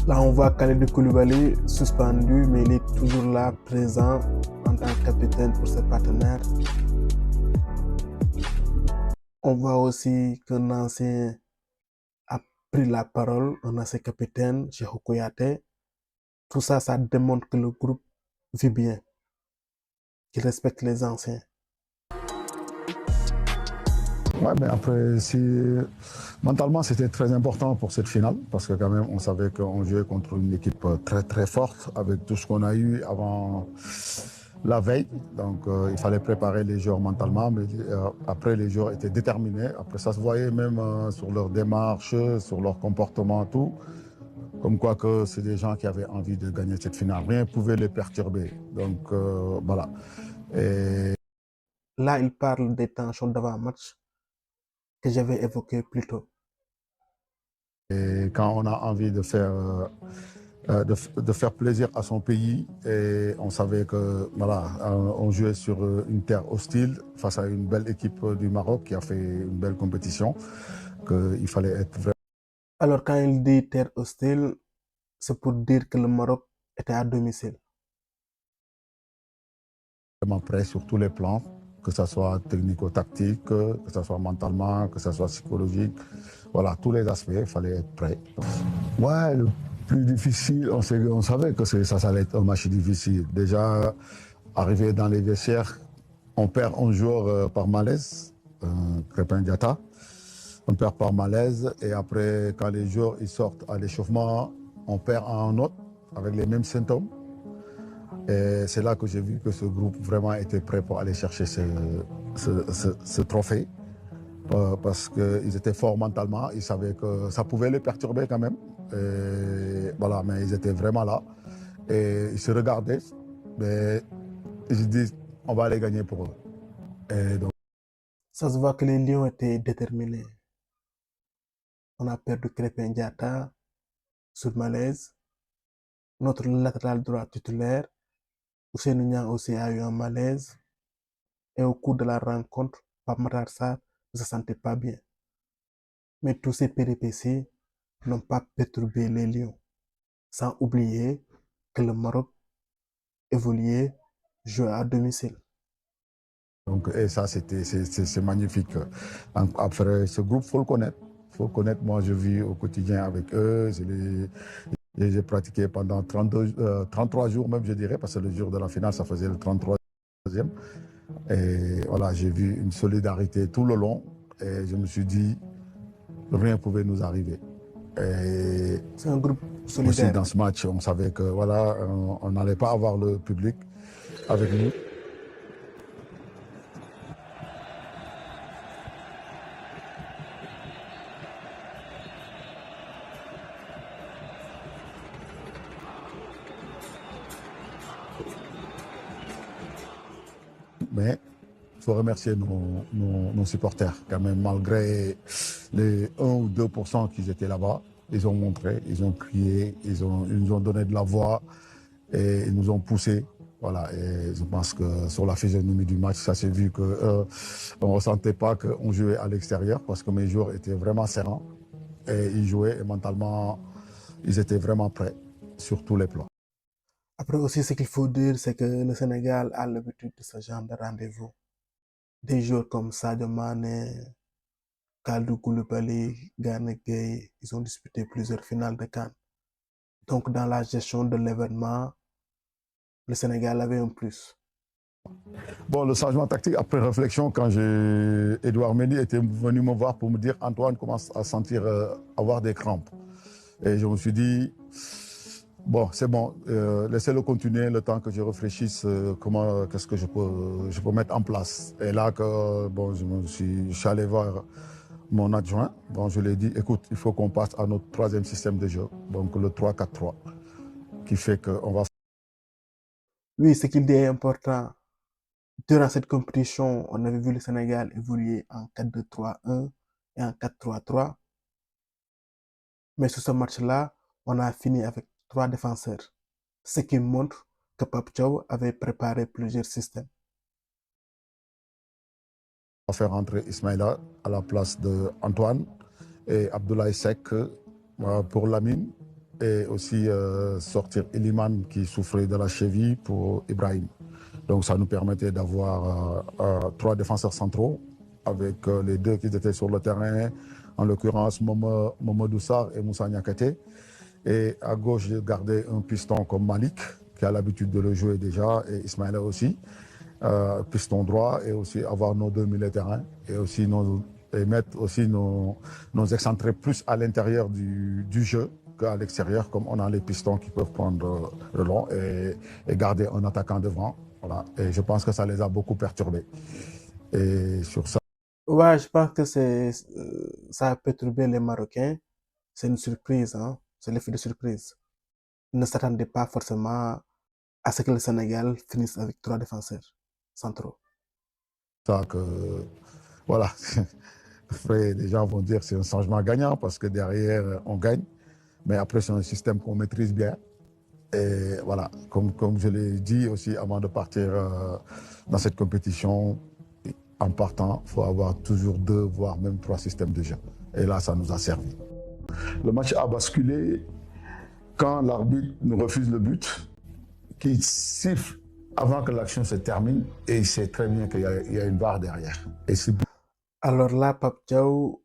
Là, on voit Kalidou Koulibaly suspendu, mais il est toujours là, présent en tant que capitaine pour ses partenaires. On voit aussi qu'un ancien a pris la parole, un ancien capitaine, Cheikhou Kouyaté. Tout ça, ça démontre que le groupe vit bien, qu'il respecte les anciens. Ouais, mais après, mentalement, c'était très important pour cette finale, parce que quand même, on savait qu'on jouait contre une équipe très très forte, avec tout ce qu'on a eu avant la veille. Donc, il fallait préparer les joueurs mentalement, mais après, les joueurs étaient déterminés. Après, ça se voyait même sur leur démarche, sur leur comportement, tout. Comme quoi que c'est des gens qui avaient envie de gagner cette finale. Rien ne pouvait les perturber. Donc, voilà. Et là, il parle des tensions d'avant-match que j'avais évoquées plus tôt. Et quand on a envie de faire plaisir à son pays, et on savait que voilà, on jouait sur une terre hostile face à une belle équipe du Maroc qui a fait une belle compétition, qu'il fallait être vraiment. Alors, quand il dit terre hostile, c'est pour dire que le Maroc était à domicile. Vraiment prêt sur tous les plans, que ce soit technico-tactique, que ce soit mentalement, que ce soit psychologique. Voilà, tous les aspects, il fallait être prêt. Ouais, le plus difficile, on savait que ça allait être un match difficile. Déjà, arrivé dans les vestiaires, on perd un joueur par malaise, Crépin Diatta. On perd par malaise et après, quand les joueurs ils sortent à l'échauffement, on perd un autre avec les mêmes symptômes. Et c'est là que j'ai vu que ce groupe vraiment était prêt pour aller chercher ce trophée. Parce qu'ils étaient forts mentalement, ils savaient que ça pouvait les perturber quand même. Et voilà, mais ils étaient vraiment là. Et ils se regardaient, mais ils se disent, on va aller gagner pour eux. Et donc, ça se voit que les Lions étaient déterminés. On a perdu Crépin Diatta sur malaise. Notre latéral droit titulaire, Ousseynou Niang aussi a eu un malaise. Et au cours de la rencontre, Pape Matar Sarr ne se sentait pas bien. Mais tous ces péripéties n'ont pas perturbé les Lions. Sans oublier que le Maroc évoluait, jouait à domicile. Donc, et ça, c'est magnifique. Après, ce groupe, il faut le connaître. Il faut le connaître. Moi, je vis au quotidien avec eux. J'ai pratiqué pendant 33 jours même, je dirais, parce que le jour de la finale, ça faisait le 33e. Et voilà, j'ai vu une solidarité tout le long. Et je me suis dit, rien ne pouvait nous arriver. C'est un groupe solidaire. Aussi, dans ce match, on savait que voilà, on n'allait pas avoir le public avec nous. Mais il faut remercier nos supporters quand même, malgré les 1 ou 2% qui étaient là-bas. Ils ont montré, ils ont crié, ils nous ont donné de la voix et ils nous ont poussés. Voilà, et je pense que sur la physionomie du match, ça s'est vu qu'on ne ressentait pas qu'on jouait à l'extérieur parce que mes joueurs étaient vraiment serrants et ils jouaient et mentalement, ils étaient vraiment prêts sur tous les plans. Après aussi, ce qu'il faut dire, c'est que le Sénégal a l'habitude de ce genre de rendez-vous. Des joueurs comme Sadio Mané, Kalidou Koulibaly, Gana Gueye, ils ont disputé plusieurs finales de CAN. Donc, dans la gestion de l'événement, le Sénégal avait un plus. Bon, le changement tactique, après réflexion, quand Edouard Mendy était venu me voir pour me dire Antoine commence à sentir avoir des crampes. Et je me suis dit, bon, c'est bon, laissez-le continuer le temps que je réfléchisse qu'est-ce que je peux mettre en place. Et là, bon, je suis allé voir mon adjoint. Bon, je lui ai dit, écoute, il faut qu'on passe à notre troisième système de jeu, donc le 3-4-3, qui fait qu'on va... Oui, ce qu'il dit est important. Durant cette compétition, on avait vu le Sénégal évoluer en 4-2-3-1 et en 4-3-3. Mais sur ce match-là, on a fini avec 3 défenseurs. Ce qui montre que Pape Thiaw avait préparé plusieurs systèmes. On va faire entrer Ismaïla à la place d'Antoine et Abdoulaye Seck pour Lamine, et aussi sortir Iliman qui souffrait de la cheville pour Ibrahim. Donc ça nous permettait d'avoir 3 défenseurs centraux avec les 2 qui étaient sur le terrain, en l'occurrence Mamadou Sarr et Moussa Niakate. Et à gauche, j'ai gardé un piston comme Malik, qui a l'habitude de le jouer déjà, et Ismaïla aussi, piston droit, et aussi avoir nos 2 milieux de terrain, et aussi et mettre aussi nos excentrés plus à l'intérieur du jeu qu'à l'extérieur, comme on a les pistons qui peuvent prendre le long et garder un attaquant devant. Voilà. Et je pense que ça les a beaucoup perturbés. Et sur ça. Ouais, je pense que ça a perturbé les Marocains. C'est une surprise, hein? C'est l'effet de surprise. Ils ne s'attendaient pas forcément à ce que le Sénégal finisse avec 3 défenseurs centraux. Ça que, voilà. Après, les gens vont dire que c'est un changement gagnant parce que derrière, on gagne. Mais après, c'est un système qu'on maîtrise bien. Et voilà, comme je l'ai dit aussi avant de partir dans cette compétition, en partant, il faut avoir toujours 2, voire même 3 systèmes de jeu. Et là, ça nous a servi. Le match a basculé quand l'arbitre nous refuse le but, qu'il siffle avant que l'action se termine, et il sait très bien qu'il y a une barre derrière. Et alors là, Pape Thiaw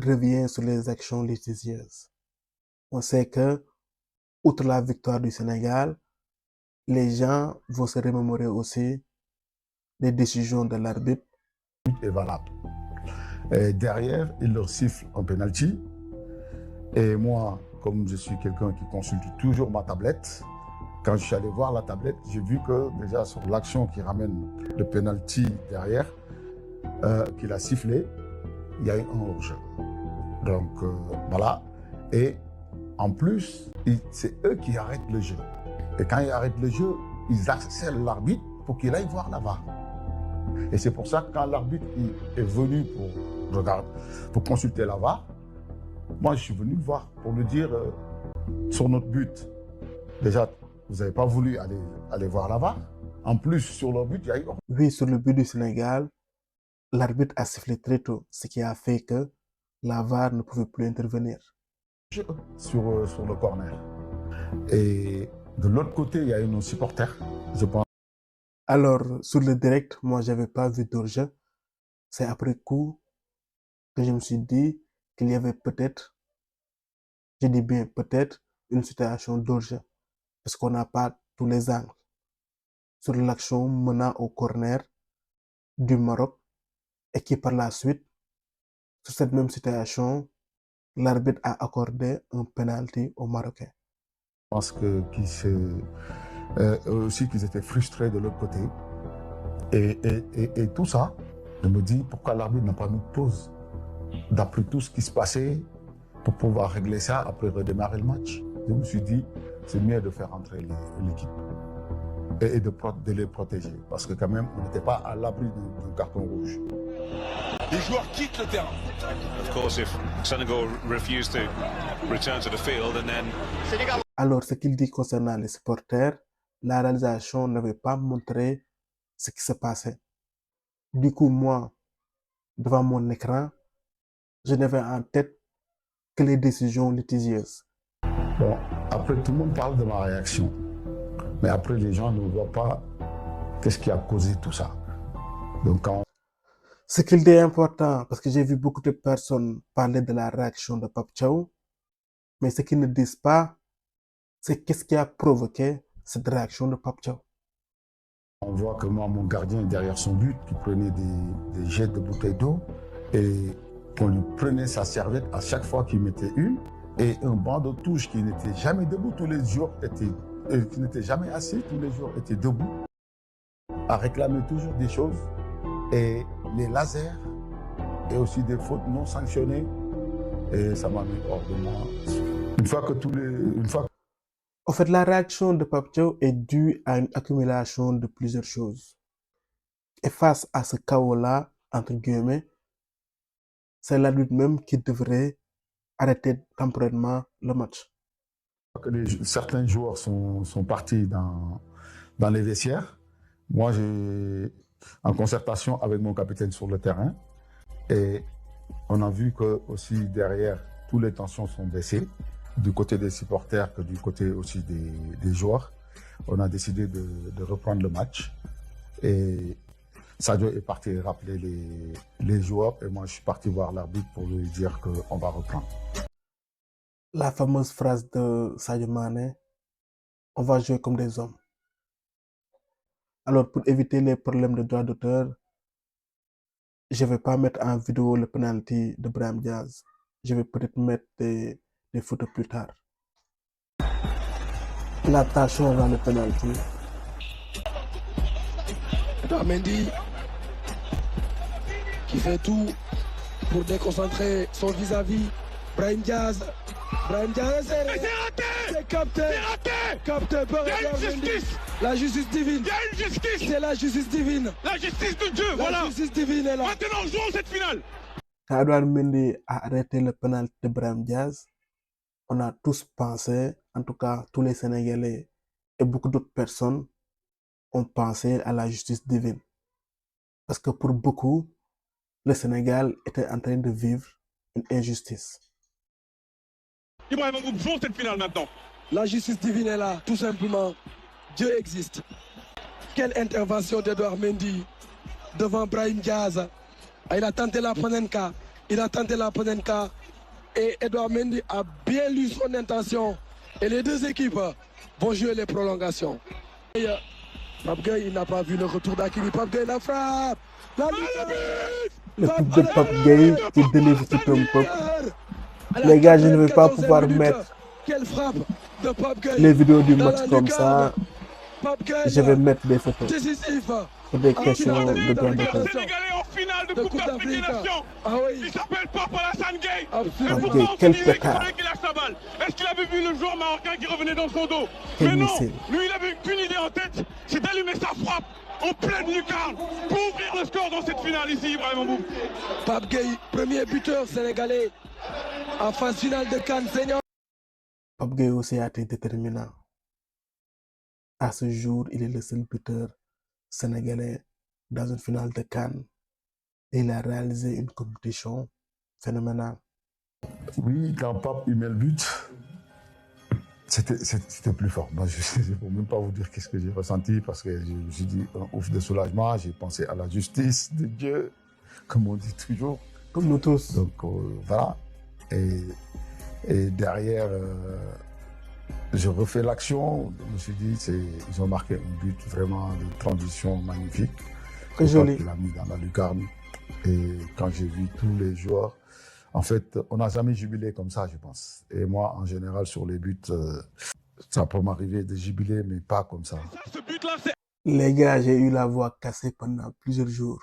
revient sur les actions litigieuses. On sait que, outre la victoire du Sénégal, les gens vont se remémorer aussi les décisions de l'arbitre. Est valable. Et derrière, il leur siffle un penalty. Et moi, comme je suis quelqu'un qui consulte toujours ma tablette, quand je suis allé voir la tablette, j'ai vu que déjà sur l'action qui ramène le penalty derrière, qu'il a sifflé, il y a eu un hors-jeu. Donc voilà. Et en plus, c'est eux qui arrêtent le jeu. Et quand ils arrêtent le jeu, ils harcèlent l'arbitre pour qu'il aille voir la VAR. Et c'est pour ça que quand l'arbitre est venu pour consulter la VAR, moi je suis venu le voir pour lui dire sur notre but, déjà vous n'avez pas voulu aller voir la VAR. En plus sur le but, il y a eu... Oui, sur le but du Sénégal, l'arbitre a sifflé très tôt, ce qui a fait que la VAR ne pouvait plus intervenir. Sur le corner. Et de l'autre côté, il y a eu nos supporters, je pense. Alors, sur le direct, moi, je n'avais pas vu d'hors-jeu. C'est après coup que je me suis dit qu'il y avait peut-être, je dis bien peut-être, une situation d'hors-jeu. Parce qu'on n'a pas tous les angles. Sur l'action menant au corner du Maroc, et qui par la suite, sur cette même situation, l'arbitre a accordé un penalty aux Marocains. Je pense aussi qu'ils étaient frustrés de l'autre côté. Et tout ça, je me dis pourquoi l'arbitre n'a pas mis pause d'après tout ce qui se passait pour pouvoir régler ça après redémarrer le match. Je me suis dit, c'est mieux de faire entrer l'équipe et de les protéger parce que quand même, on n'était pas à l'abri d'un carton rouge. Les joueurs quittent le terrain. Of course, if Senegal refuse to return to the field and then... Alors, ce qu'il dit concernant les supporters, la réalisation n'avait pas montré ce qui se passait. Du coup, moi, devant mon écran, je n'avais en tête que les décisions litigieuses. Bon, après, tout le monde parle de ma réaction. Mais après, les gens ne voient pas qu'est-ce qui a causé tout ça. Donc, quand... Ce qu'il dit est important, parce que j'ai vu beaucoup de personnes parler de la réaction de Pape Thiaw, mais ce qu'ils ne disent pas, c'est qu'est-ce qui a provoqué cette réaction de Pape Thiaw. On voit que moi, mon gardien est derrière son but, qui prenait des jets de bouteilles d'eau, et qu'on lui prenait sa serviette à chaque fois qu'il mettait une, et un banc de touche qui n'était jamais debout tous les jours, qui n'était jamais assis tous les jours, était debout, à réclamer toujours des choses, et les lasers, et aussi des fautes non sanctionnées, et ça m'a mis hors de moi. Une fois que En fait, la réaction de Pape Thiaw est due à une accumulation de plusieurs choses. Et face à ce chaos-là, entre guillemets, c'est l'arbitre même qui devrait arrêter temporairement le match. Certains joueurs sont partis dans les vestiaires. Moi, j'ai en concertation avec mon capitaine sur le terrain. Et On a vu que aussi derrière, toutes les tensions sont baissées, du côté des supporters que du côté aussi des joueurs. On a décidé de reprendre le match. Et Sadio est parti rappeler les joueurs et moi je suis parti voir l'arbitre pour lui dire qu'on va reprendre. La fameuse phrase de Sadio Mané, on va jouer comme des hommes. Alors pour éviter les problèmes de droit d'auteur, je ne vais pas mettre en vidéo le penalty de Brahim Diaz. Je vais peut-être mettre des photos plus tard. L'attention dans le penalty. Edouard Mendy qui fait tout pour déconcentrer son vis-à-vis. Brahim Diaz. Brahim Diaz, c'est raté. C'est capté. Capté par Edouard Mendy. La justice divine. Il y a une justice. C'est la justice divine. La justice de Dieu, voilà. La justice divine est là. Maintenant, jouons cette finale. Quand Edouard Mendy a arrêté le penalty de Brahim Diaz, on a tous pensé, en tout cas tous les Sénégalais et beaucoup d'autres personnes ont pensé à la justice divine. Parce que pour beaucoup, le Sénégal était en train de vivre une injustice. Ibrahim Mboub, jouons cette finale maintenant. La justice divine est là, tout simplement. Dieu existe. Quelle intervention d'Edouard Mendy devant Brahim Diaz. Il a tenté la Panenka. Et Edouard Mendy a bien lu son intention. Et les deux équipes vont jouer les prolongations. Pape Gueye, il n'a pas vu le retour d'Akili. Pape Gueye, la frappe. La Le coup de Pape Gueye qui délivre tout un peuple. Les gars, je ne vais pas pouvoir mettre les vidéos du match comme ça. Je vais mettre des photos pour des questions de droit d'auteur. Sénégalais en finale de Coupe d'Afrique des Nations. Il s'appelle Papa Alassane Gueye. Et Gueye, pourtant, quel il croyait pétard. qu'il lâche sa balle. Est-ce qu'il avait vu le joueur marocain qui revenait dans son dos? Quel Mais non, missile. lui, il avait qu'une idée en tête, c'est d'allumer sa frappe en pleine lucarne pour ouvrir le score dans cette finale ici, Ibrahim Mboub. Pape Gueye, premier buteur sénégalais en phase finale de CAN senior. Pape Gueye aussi a été déterminant. À ce jour, il est le seul buteur sénégalais dans une finale de CAN. Et il a réalisé une compétition phénoménale. Oui, quand Pape il met le but, c'était plus fort. Moi, je ne peux même pas vous dire qu'est-ce que j'ai ressenti parce que je me suis dit un ouf de soulagement. J'ai pensé à la justice de Dieu, comme on dit toujours. Comme nous tous. Donc voilà. Et derrière, je refais l'action. Je me suis dit, ils ont marqué un but vraiment de transition magnifique. Très joli. Il a mis dans la lucarne. Et quand j'ai vu tous les joueurs, en fait, on n'a jamais jubilé comme ça, je pense. Et moi, en général, sur les buts, ça peut m'arriver de jubiler, mais pas comme ça. Ce but-là, c'est Les gars, j'ai eu la voix cassée pendant plusieurs jours.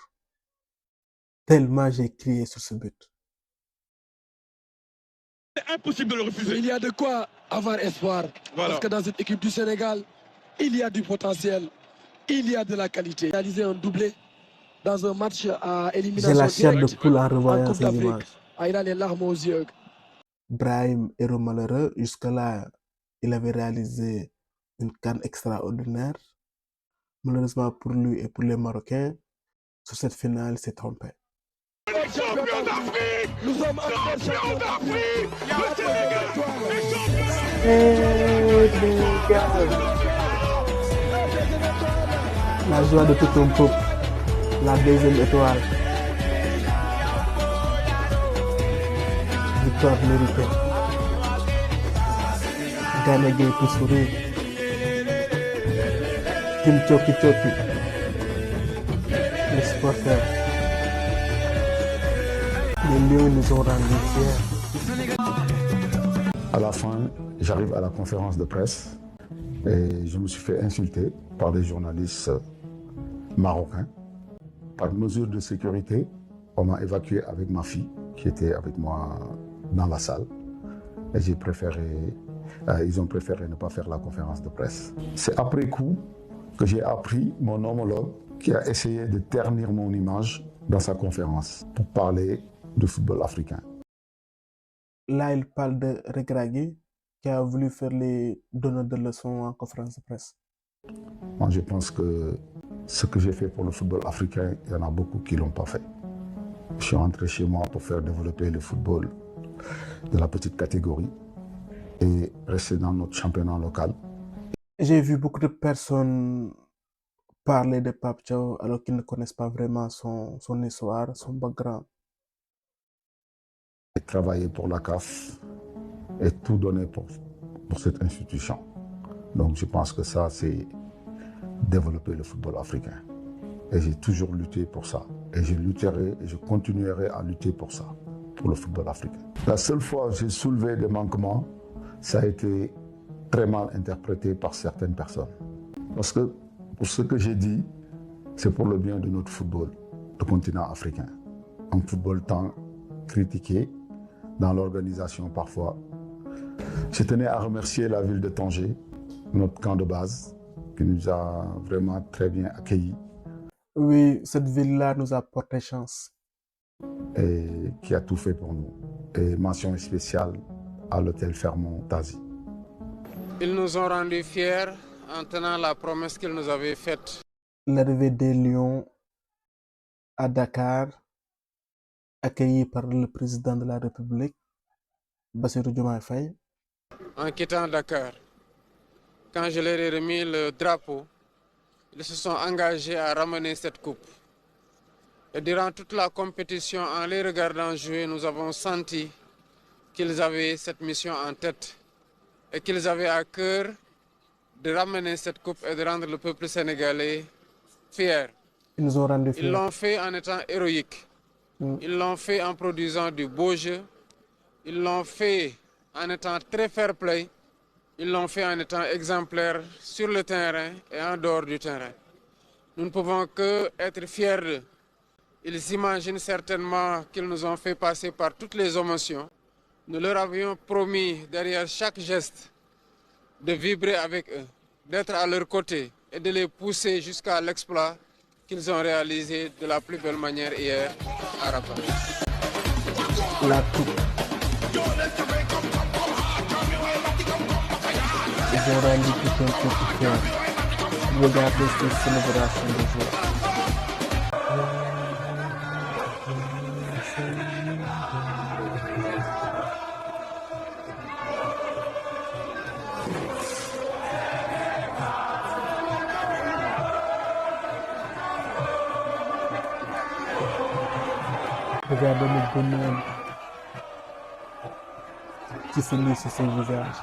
Tellement j'ai crié sur ce but. impossible de le refuser. Il y a de quoi avoir espoir. Voilà. Parce que dans cette équipe du Sénégal, il y a du potentiel, il y a de la qualité. Réaliser un doublé dans un match à élimination J'ai la chair de directe poule en en revoyant Coupe ces d'Afrique. images. Il a les larmes aux yeux. Brahim, héros malheureux, jusque-là, il avait réalisé une CAN extraordinaire. Malheureusement pour lui et pour les Marocains, sur cette finale, il s'est trompé. Champion d'Afrique! Nous sommes Champion d'Afrique! Le Sénégal est champion La joie de tout un peuple, la deuxième étoile. Victoire méritée. Gana Gueye pour sourire. Tim Choki Choki. Les supporters. Les lions nous ont rendus fiers. À la fin, j'arrive à la conférence de presse et je me suis fait insulter par des journalistes marocains. Par mesure de sécurité, on m'a évacué avec ma fille qui était avec moi dans la salle. Et ils ont préféré ne pas faire la conférence de presse. C'est après coup que j'ai appris mon homologue qui a essayé de ternir mon image dans sa conférence pour parler du football africain. Là, il parle de Regragui qui a voulu faire les donneurs de leçons en conférence de presse. Moi, je pense que ce que j'ai fait pour le football africain, il y en a beaucoup qui ne l'ont pas fait. Je suis rentré chez moi pour faire développer le football de la petite catégorie et rester dans notre championnat local. J'ai vu beaucoup de personnes parler de Pape Thiaw alors qu'ils ne connaissent pas vraiment son histoire, son background. J'ai travaillé pour la CAF et tout donné pour cette institution. Donc je pense que ça, c'est développer le football africain. Et j'ai toujours lutté pour ça. Et je lutterai et je continuerai à lutter pour ça, pour le football africain. La seule fois où j'ai soulevé des manquements, ça a été très mal interprété par certaines personnes. Parce que pour ce que j'ai dit, c'est pour le bien de notre football, le continent africain. Un football tant critiqué dans l'organisation parfois. Je tenais à remercier la ville de Tanger, notre camp de base, qui nous a vraiment très bien accueillis. Oui, cette ville-là nous a porté chance. Et qui a tout fait pour nous. Et mention spéciale à l'hôtel Fairmont Tazi. Ils nous ont rendus fiers en tenant la promesse qu'ils nous avaient faite. L'arrivée des Lions à Dakar, accueilli par le président de la République, Bassirou Diomaye Faye. En quittant Dakar, quand je leur ai remis le drapeau, ils se sont engagés à ramener cette coupe. Et durant toute la compétition, en les regardant jouer, nous avons senti qu'ils avaient cette mission en tête et qu'ils avaient à cœur de ramener cette coupe et de rendre le peuple sénégalais fier. Ils nous ont rendu fiers. Ils l'ont fait en étant héroïques. Ils l'ont fait en produisant du beau jeu. Ils l'ont fait en étant très fair play. Ils l'ont fait en étant exemplaires sur le terrain et en dehors du terrain. Nous ne pouvons que être fiers d'eux. Ils imaginent certainement qu'ils nous ont fait passer par toutes les émotions. Nous leur avions promis derrière chaque geste de vibrer avec eux, d'être à leur côté et de les pousser jusqu'à l'exploit qu'ils ont réalisé de la plus belle manière hier à Rabat. La coupe. Ils ont rendu tout un peu fier. Regardez ces célébrations de joie. Regardez le bonheur qui se lit sur ses visages.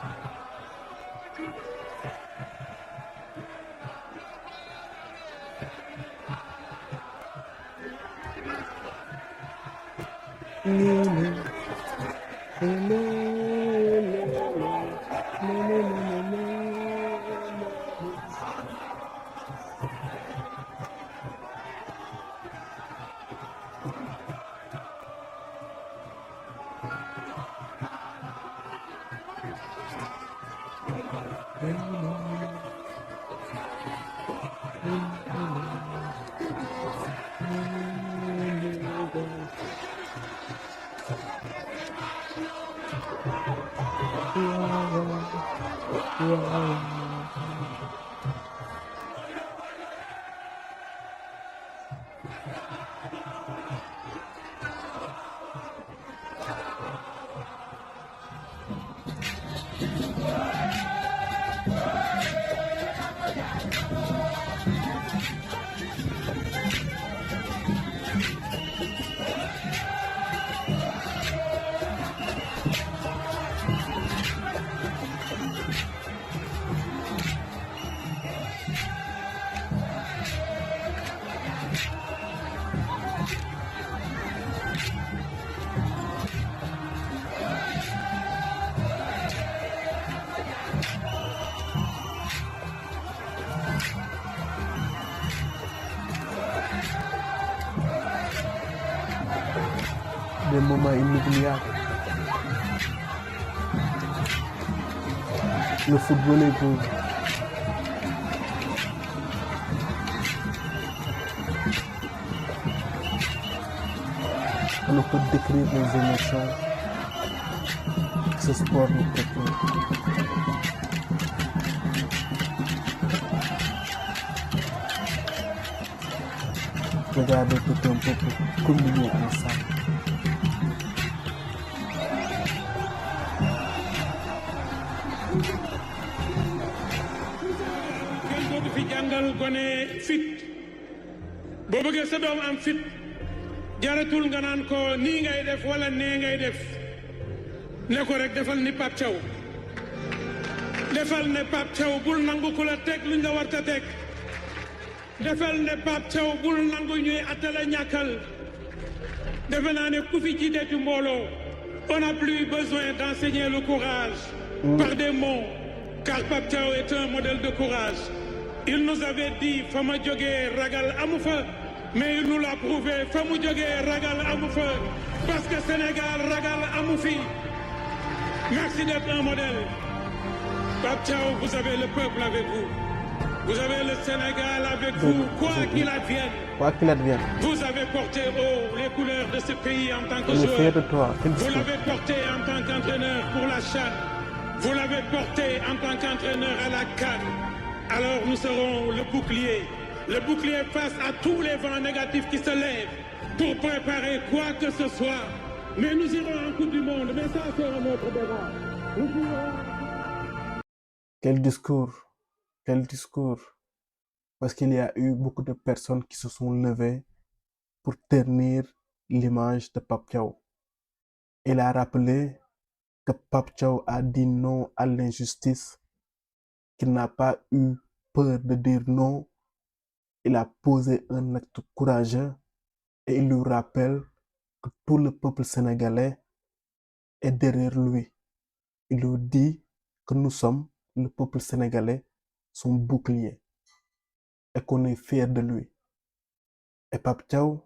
Des moments inoubliables. Le football est beau. On ne peut décrire les émotions que ce sport nous procure. Regardez tout un peuple communier ensemble. kenn dootu fi jàngal gone fit boo bëggee sa doom am fit jaratul nga naan ko nii ngay def wala nee ngay def ne ko rek defal ni Pape Thiaw defal ne Pape Thiaw bul nangu ku la teg luñ la war ta teg defal ne Pape Thiaw bul nangu ñuy attala ñàkkal defe naa ne ku fi jiite ci mbooloo on n'a plus besoin d'enseigner le courage par des mots car Pape Thiaw est un modèle de courage. Il nous avait dit fama jógee ragal amu fa mais il nous l'a prouvé famu jógee ragal amu fa parce que Sénégal ragal amu fi. Merci d'être un modèle. Pape Thiaw, vous avez le peuple avec vous. Vous avez le Sénégal avec vous, quoi qu'il advienne. Quoi qu'il advienne. Vous avez porté haut les couleurs de ce pays en tant que On est fiers de joueur. toi. Vous l'avez porté en tant qu'entraîneur pour la CHAN. Vous l'avez porté en tant qu'entraîneur à la CAN. Alors nous serons le bouclier face à tous les vents négatifs qui se lèvent pour préparer quoi que ce soit. Mais nous irons en Coupe du Monde, mais ça sera notre débat. Quel discours, quel discours. Parce qu'il y a eu beaucoup de personnes qui se sont levées pour ternir l'image de Pape Thiaw. Il a rappelé que Pape Thiaw a dit non à l'injustice, qu'il n'a pas eu peur de dire non. Il a posé un acte courageux et il lui rappelle que tout le peuple sénégalais est derrière lui. Il lui dit que nous sommes, le peuple sénégalais, son bouclier et qu'on est fiers de lui. Et Pape Thiaw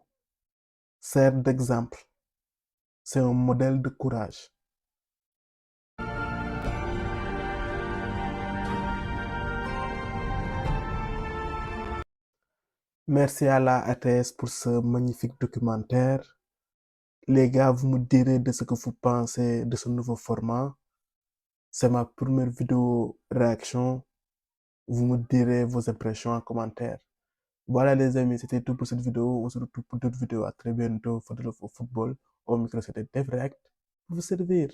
sert d'exemple. C'est un modèle de courage. Merci à la ATS pour ce magnifique documentaire. Les gars, vous me direz de ce que vous pensez de ce nouveau format. C'est ma première vidéo réaction. Vous me direz vos impressions en commentaire. Voilà les amis, c'était tout pour cette vidéo. On se retrouve pour d'autres vidéos. À très bientôt. Faites le football. Au micro, c'était Devreact pour vous servir.